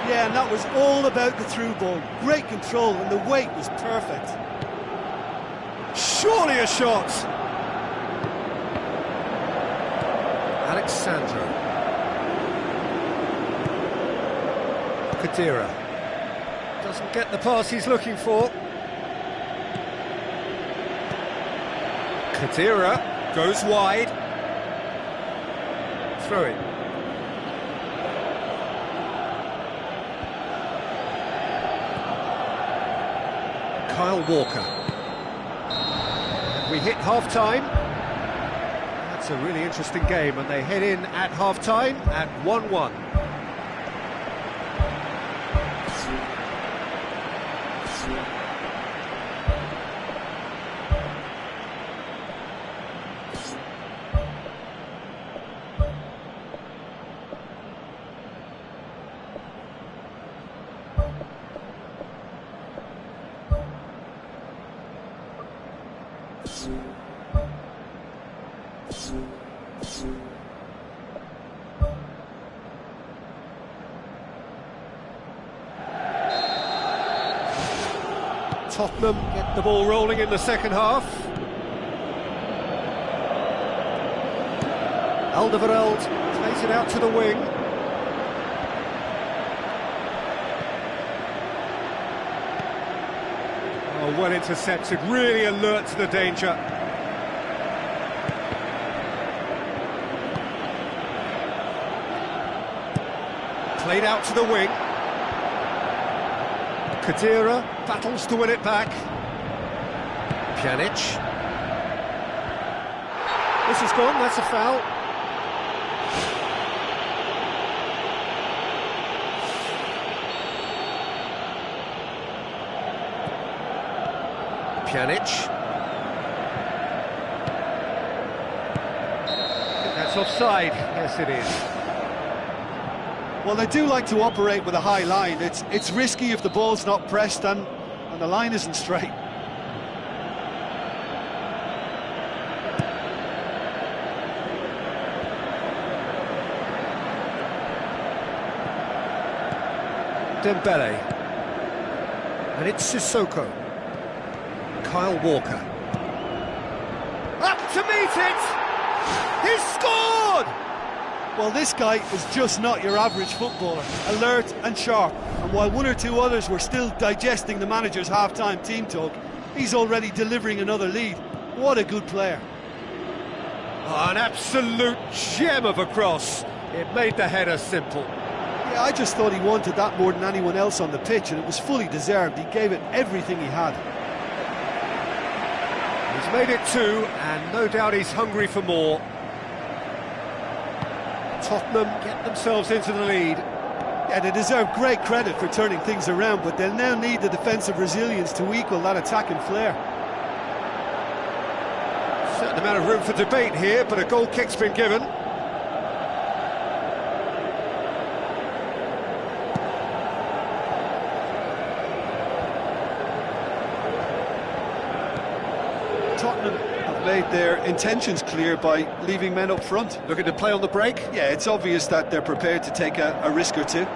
S2: Yeah, and that was all about the through ball. Great control, and the weight was perfect.
S1: Surely a shot! Alexandro. Khedira. Doesn't get the pass he's looking for. Khedira goes wide. Throw it. Kyle Walker. And we hit half-time. That's a really interesting game, and they head in at half-time at 1-1. Tottenham get the ball rolling in the second half. Alderweireld plays it out to the wing. Oh, well intercepted, really alert to the danger. Played out to the wing. Khedira battles to win it back. Pjanic. This is gone, that's a foul. Pjanic. I think that's offside. Yes, it is.
S2: Well, they do like to operate with a high line. It's risky if the ball's not pressed and the line isn't straight.
S1: Dembele. And it's Sissoko. Kyle Walker. Up to meet it! He's scored!
S2: Well, this guy is just not your average footballer, alert and sharp. And while one or two others were still digesting the manager's half-time team talk, he's already delivering another lead. What a good player.
S1: Oh, an absolute gem of a cross. It made the header simple.
S2: Yeah, I just thought he wanted that more than anyone else on the pitch, and it was fully deserved. He gave it everything he had.
S1: He's made it 2, and no doubt he's hungry for more. Tottenham get themselves into the lead.
S2: Yeah, they deserve great credit for turning things around, but they'll now need the defensive resilience to equal that attacking flair.
S1: Certain amount of room for debate here, but a goal kick's been given.
S2: Tottenham have made their intentions clear by leaving men up front.
S1: Looking to play on the break.
S2: Yeah, it's obvious that they're prepared to take a risk or two.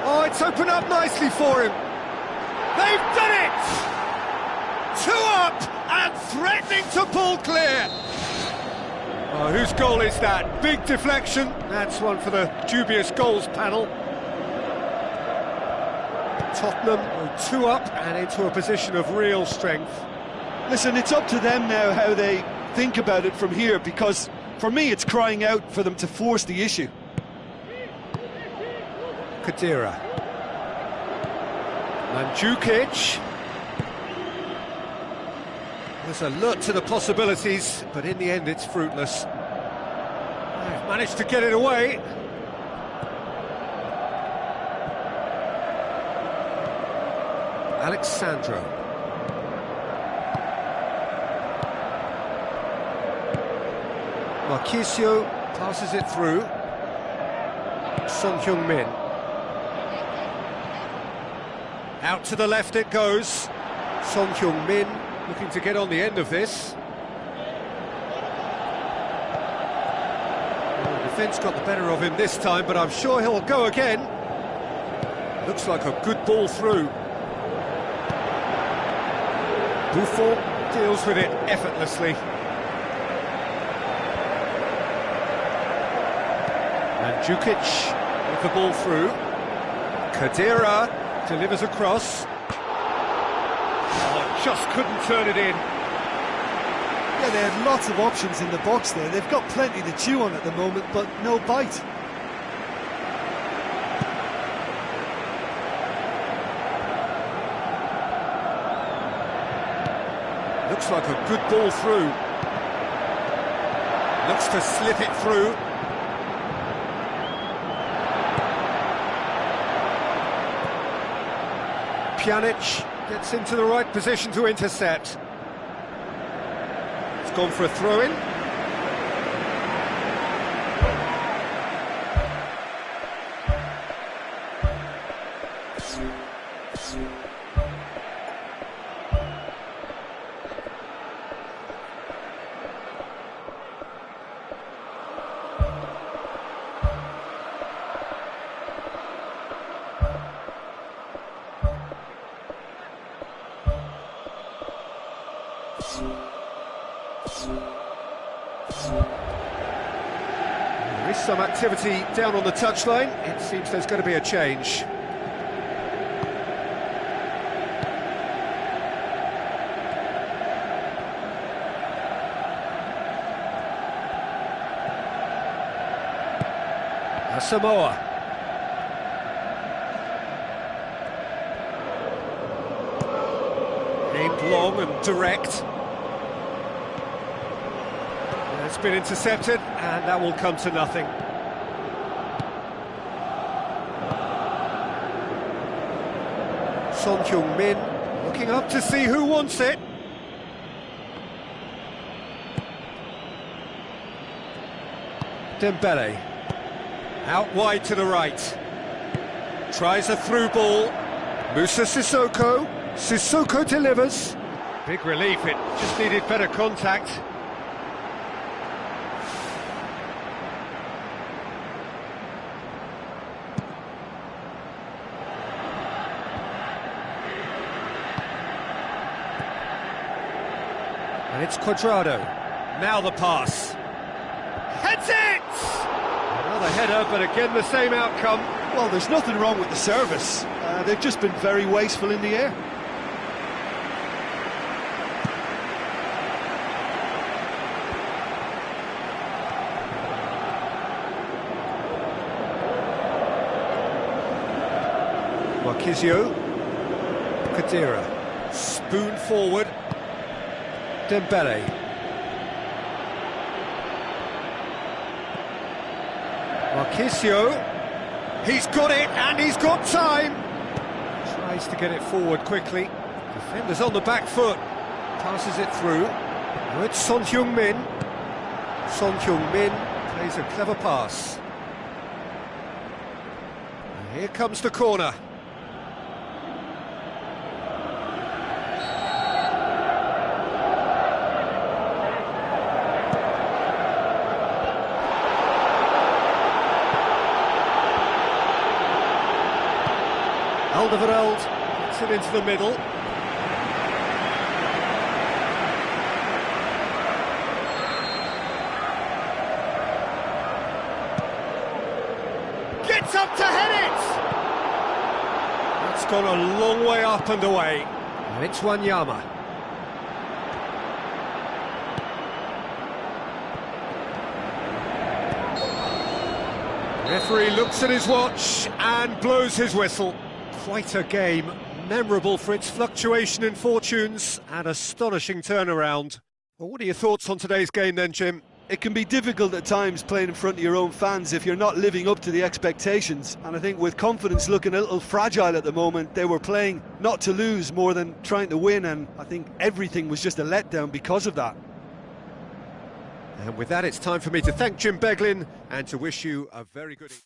S1: Oh, it's opened up nicely for him. They've done it! 2 up and threatening to pull clear. Oh, whose goal is that? Big deflection. That's one for the dubious goals panel. Tottenham 2 up and into a position of real strength.
S2: Listen, it's up to them now how they think about it from here, because for me it's crying out for them to force the issue.
S1: Kadira. Mandzukic. There's alert to the possibilities, but in the end it's fruitless. They've managed to get it away. Alexandro. Marquisio passes it through. Son Heung-min. Out to the left it goes. Son Heung-min looking to get on the end of this. Well, the defence got the better of him this time, but I'm sure he'll go again. Looks like a good ball through. Buffon deals with it effortlessly. Mandzukic with the ball through. Kadira delivers across. Oh, just couldn't turn it in.
S2: Yeah, they had lots of options in the box there. They've got plenty to chew on at the moment, but no bite.
S1: Looks like a good ball through. Looks to slip it through. Pjanic gets into the right position to intercept. It's gone for a throw-in. There is some activity down on the touchline. It seems there's going to be a change. Samoa. Aimed long and direct. It's been intercepted, and that will come to nothing. Son Heung-min looking up to see who wants it. Dembele. Out wide to the right. Tries a through ball. Moussa Sissoko. Sissoko delivers. Big relief, it just needed better contact. It's Cuadrado. Now the pass. Heads it! Another header, but again the same outcome.
S2: Well, there's nothing wrong with the service. They've just been very wasteful in the air.
S1: Marquisio. Kadira. Spoon forward. Dembele. Marquisio. He's got it, and he's got time. Tries to get it forward quickly. Defender's on the back foot. Passes it through. Now it's Son Heung-min. Son Heung-min plays a clever pass. And here comes the corner. Alderweireld gets it into the middle. Gets up to head it! That's gone a long way up and away. And it's Wanyama. Referee looks at his watch and blows his whistle. Quite a game, memorable for its fluctuation in fortunes and astonishing turnaround. Well, what are your thoughts on today's game then, Jim?
S2: It can be difficult at times playing in front of your own fans if you're not living up to the expectations. And I think with confidence looking a little fragile at the moment, they were playing not to lose more than trying to win, and I think everything was just a letdown because of that.
S1: And with that, it's time for me to thank Jim Beglin and to wish you a very good evening.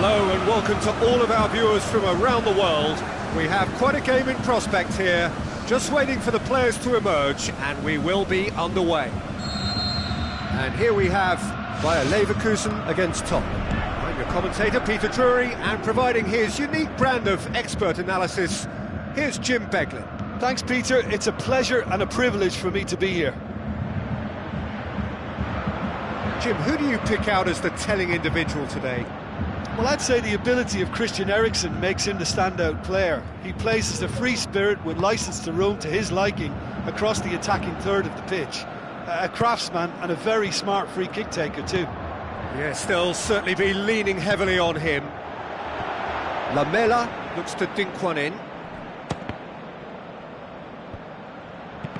S1: Hello and welcome to all of our viewers from around the world. We have quite a game in prospect here, just waiting for the players to emerge, and we will be underway. And here we have Bayer Leverkusen against Tottenham. I'm your commentator, Peter Drury, and providing his unique brand of expert analysis, here's Jim Beglin.
S2: Thanks, Peter. It's a pleasure and a privilege for me to be here.
S1: Jim, who do you pick out as the telling individual today?
S2: Well, I'd say the ability of Christian Eriksen makes him the standout player. He plays as a free spirit with licence to roam to his liking across the attacking third of the pitch. A craftsman and a very smart free kick taker too.
S1: Yes, they'll certainly be leaning heavily on him. Lamela looks to dink one in.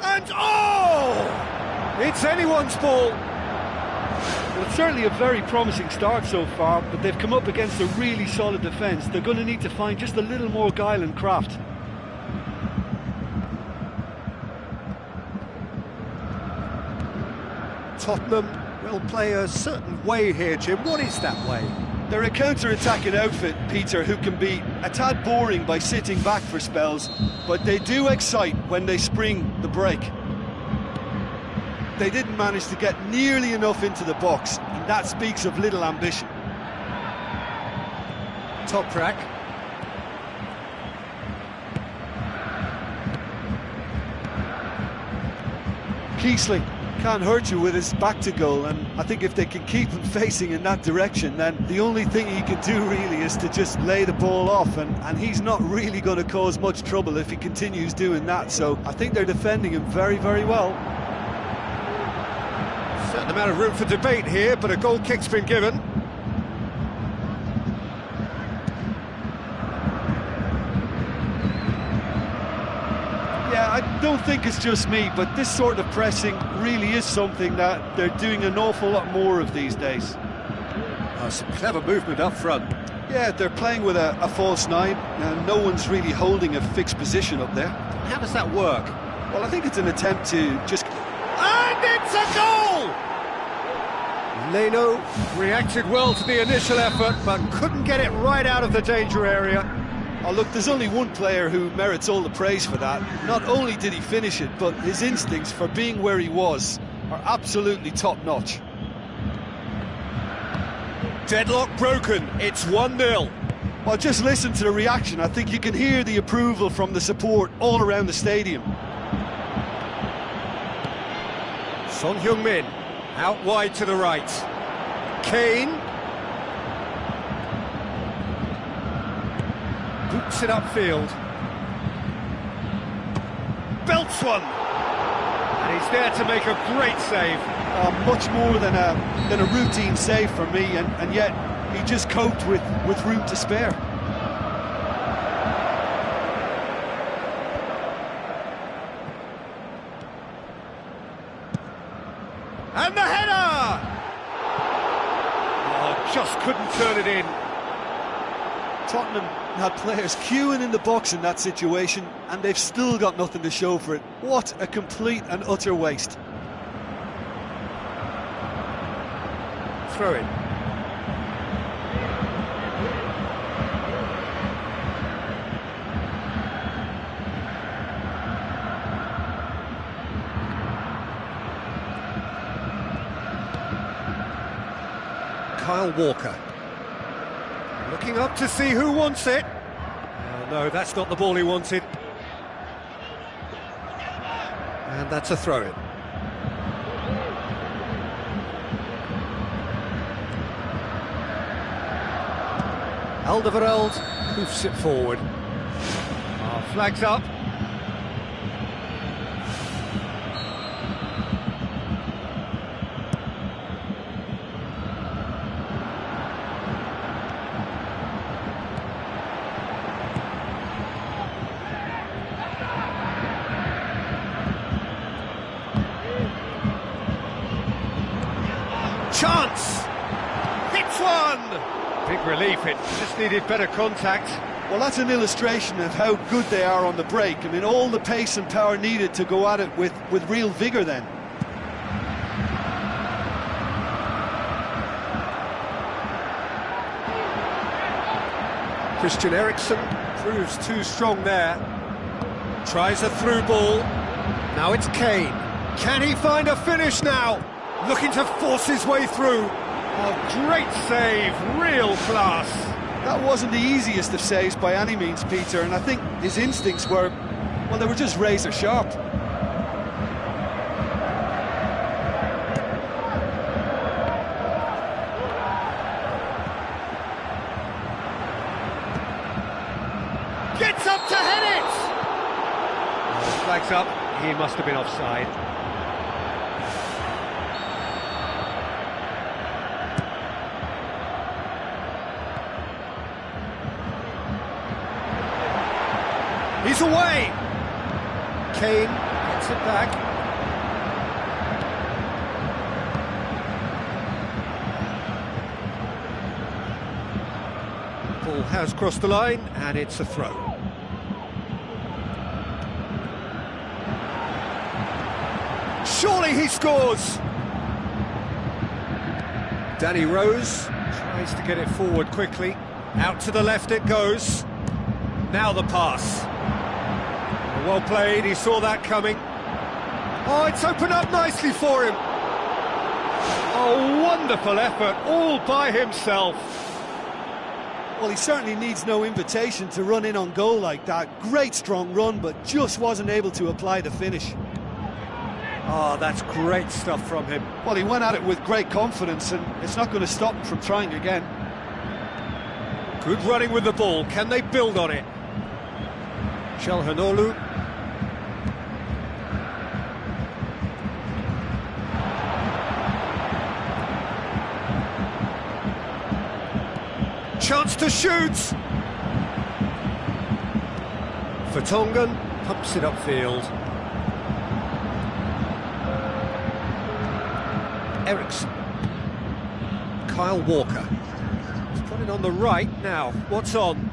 S1: And oh! It's anyone's ball.
S2: Well, it's certainly a very promising start so far, but they've come up against a really solid defence. They're going to need to find just a little more guile and craft.
S1: Tottenham will play a certain way here, Jim. What is that way?
S2: They're a counter-attacking outfit, Peter, who can be a tad boring by sitting back for spells, but they do excite when they spring the break. They didn't manage to get nearly enough into the box, and that speaks of little ambition.
S1: Toprak.
S2: Kiesling can't hurt you with his back to goal, and I think if they can keep him facing in that direction, then the only thing he can do really is to just lay the ball off, and he's not really going to cause much trouble if he continues doing that, so I think they're defending him very, very well.
S1: Certain amount of room for debate here, but a goal kick's been given.
S2: Yeah, I don't think it's just me, but this sort of pressing really is something that they're doing an awful lot more of these days.
S1: Some clever movement up front.
S2: Yeah, they're playing with a false nine, and no one's really holding a fixed position up there.
S1: How does that work?
S2: Well, I think it's an attempt to just...
S1: And it's a goal! Leno reacted well to the initial effort, but couldn't get it right out of the danger area.
S2: Oh, look, there's only one player who merits all the praise for that. Not only did he finish it, but his instincts for being where he was are absolutely top-notch.
S1: Deadlock broken, it's 1-0.
S2: Well, just listen to the reaction. I think you can hear the approval from the support all around the stadium.
S1: Son Heung-min, out wide to the right. Kane. Boots it upfield. Belts one. And he's there to make a great save.
S2: Much more than a routine save for me, and yet he just coped with room to spare.
S1: And the header! Oh, just couldn't turn it in.
S2: Tottenham had players queuing in the box in that situation, and they've still got nothing to show for it. What a complete and utter waste.
S1: Throw in. Kyle Walker. Looking up to see who wants it. Oh, no, that's not the ball he wanted. And that's a throw-in. Alderweireld hoofs it forward. Flags up. Chance! Hits one! Big relief, it just needed better contact.
S2: Well, that's an illustration of how good they are on the break. I mean, all the pace and power needed to go at it with real vigour then.
S1: Christian Eriksen proves too strong there. Tries a through ball. Now it's Kane. Can he find a finish now? Looking to force his way through. Oh, great save, real class.
S2: That wasn't the easiest of saves by any means, Peter, and I think his instincts were, well, they were just razor sharp.
S1: Gets up to head it! Oh, flags up, he must have been offside. He's away! Kane gets it back. Ball has crossed the line, and it's a throw. Surely he scores! Danny Rose tries to get it forward quickly. Out to the left it goes. Now the pass. Well played, he saw that coming. Oh, it's opened up nicely for him. Oh, wonderful effort, all by himself.
S2: Well, he certainly needs no invitation to run in on goal like that. Great strong run, but just wasn't able to apply the finish.
S1: Oh, that's great stuff from him.
S2: Well, he went at it with great confidence, and it's not going to stop him from trying again.
S1: Good running with the ball, can they build on it? Çalhanoğlu. Chance to shoot! Vertonghen pumps it upfield. Eriksen. Kyle Walker. He's put it on the right now. What's on?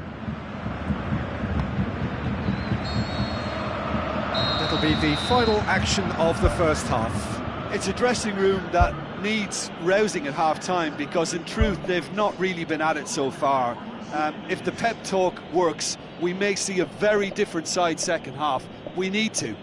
S1: That'll be the final action of the first half.
S2: It's a dressing room that needs rousing at half-time, because in truth they've not really been at it so far. If the pep talk works, we may see a very different side second half. We need to.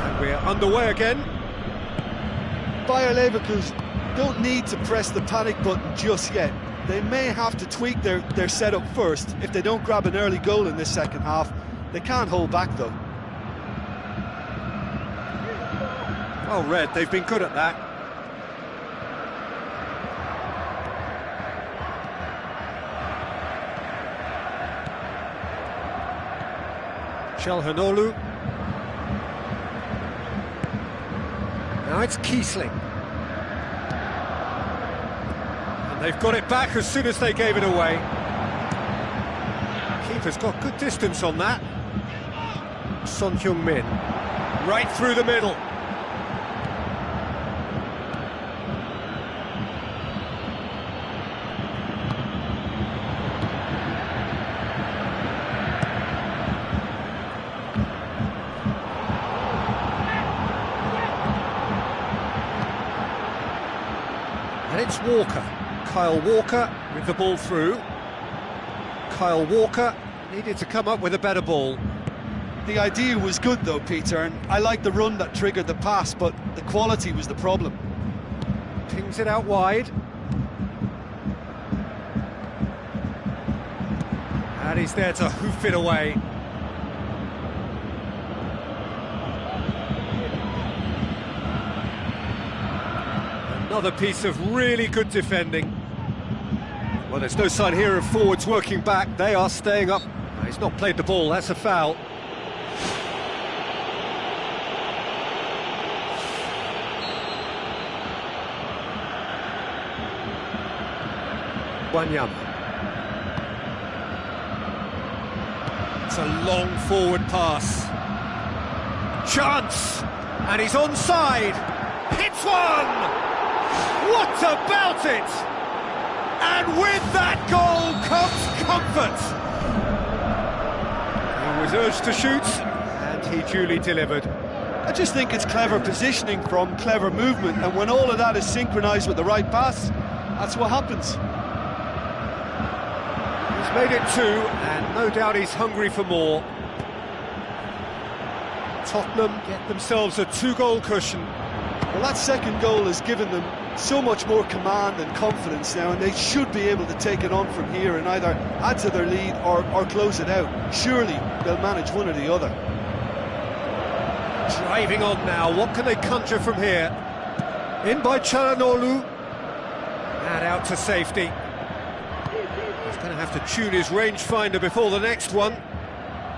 S1: And we're underway again.
S2: Bayer Leverkusen don't need to press the panic button just yet. They may have to tweak their setup first if they don't grab an early goal in this second half. They can't hold back though.
S1: Well read, they've been good at that. Çalhanoğlu. Now it's Kiesling. And they've got it back as soon as they gave it away. Keeper's got good distance on that. Son Heung-min. Right through the middle. And it's Walker. Kyle Walker with the ball through. Kyle Walker needed to come up with a better ball.
S2: The idea was good though, Peter, and I like the run that triggered the pass, but the quality was the problem.
S1: Pings it out wide. And he's there to hoof it away. Another piece of really good defending. Well, there's no sign here of forwards working back. They are staying up. He's not played the ball, that's a foul. Wanyama. It's a long forward pass. Chance! And he's onside! Hits one! What about it? And with that goal comes comfort! He was urged to shoot, and he duly delivered.
S2: I just think it's clever positioning from clever movement, and when all of that is synchronised with the right pass, that's what happens.
S1: He's made it two, and no doubt he's hungry for more. Tottenham get themselves a two-goal cushion.
S2: Well, that second goal has given them so much more command and confidence now, and they should be able to take it on from here and either add to their lead or close it out. Surely they'll manage one or the other.
S1: Driving on now, what can they conjure from here? In by Çalhanoğlu. And out to safety. He's going to have to tune his rangefinder before the next one.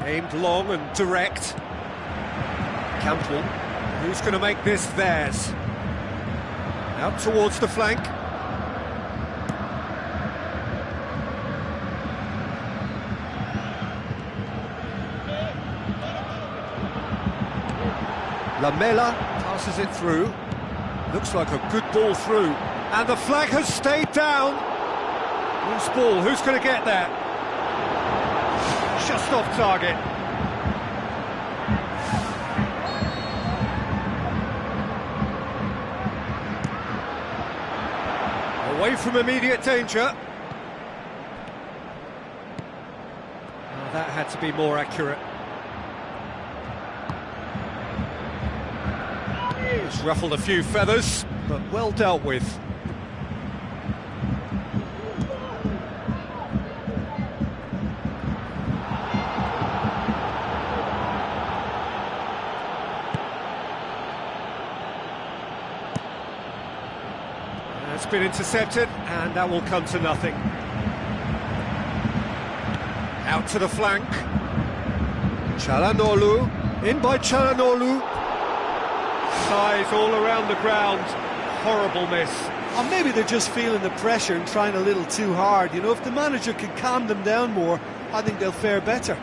S1: Aimed long and direct. Campbell, who's going to make this theirs? Out towards the flank. Lamela passes it through. Looks like a good ball through. And the flag has stayed down. Loose ball, who's going to get there? Just off target. Away from immediate danger. Oh, that had to be more accurate. It's ruffled a few feathers, but well dealt with. That's been intercepted, and that will come to nothing. Out to the flank. Çalhanoğlu, in by Çalhanoğlu. Size all around the ground. Horrible miss.
S2: Or maybe they're just feeling the pressure and trying a little too hard. You know, if the manager can calm them down more, I think they'll fare better.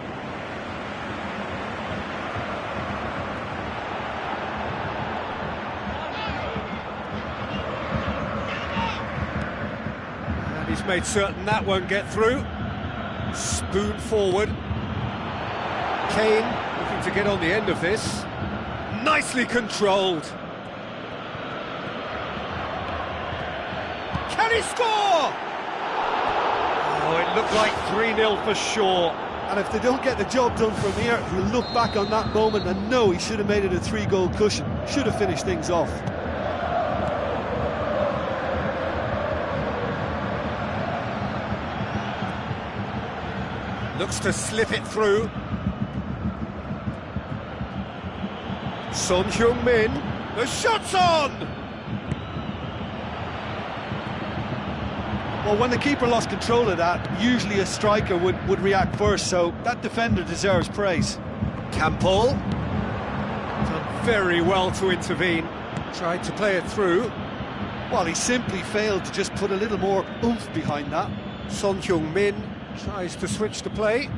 S1: And he's made certain that won't get through. Spoon forward. Kane looking to get on the end of this. Nicely controlled. Can he score? Oh, it looked like 3-0 for sure.
S2: And if they don't get the job done from here, he'll look back on that moment and know he should have made it a 3-goal cushion. Should have finished things off.
S1: Looks to slip it through. Son Heung-min, the shot's on!
S2: Well, when the keeper lost control of that, usually a striker would react first, so that defender deserves praise.
S1: Campbell, done very well to intervene, tried to play it through.
S2: Well, he simply failed to just put a little more oomph behind that.
S1: Son Heung-min tries to switch the play.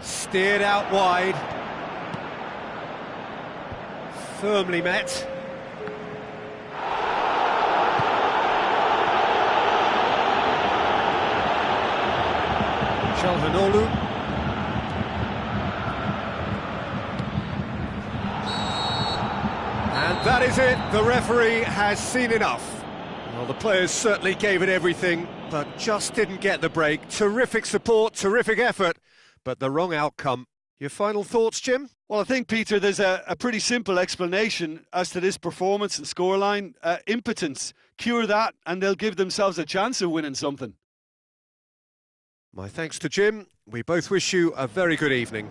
S1: Steered out wide. Firmly met. Çalhanoğlu. And that is it. The referee has seen enough. Well, the players certainly gave it everything, but just didn't get the break. Terrific support, terrific effort, but the wrong outcome. Your final thoughts, Jim?
S2: Well, I think, Peter, there's a pretty simple explanation as to this performance and scoreline. Impotence. Cure that, and they'll give themselves a chance of winning something.
S1: My thanks to Jim. We both wish you a very good evening.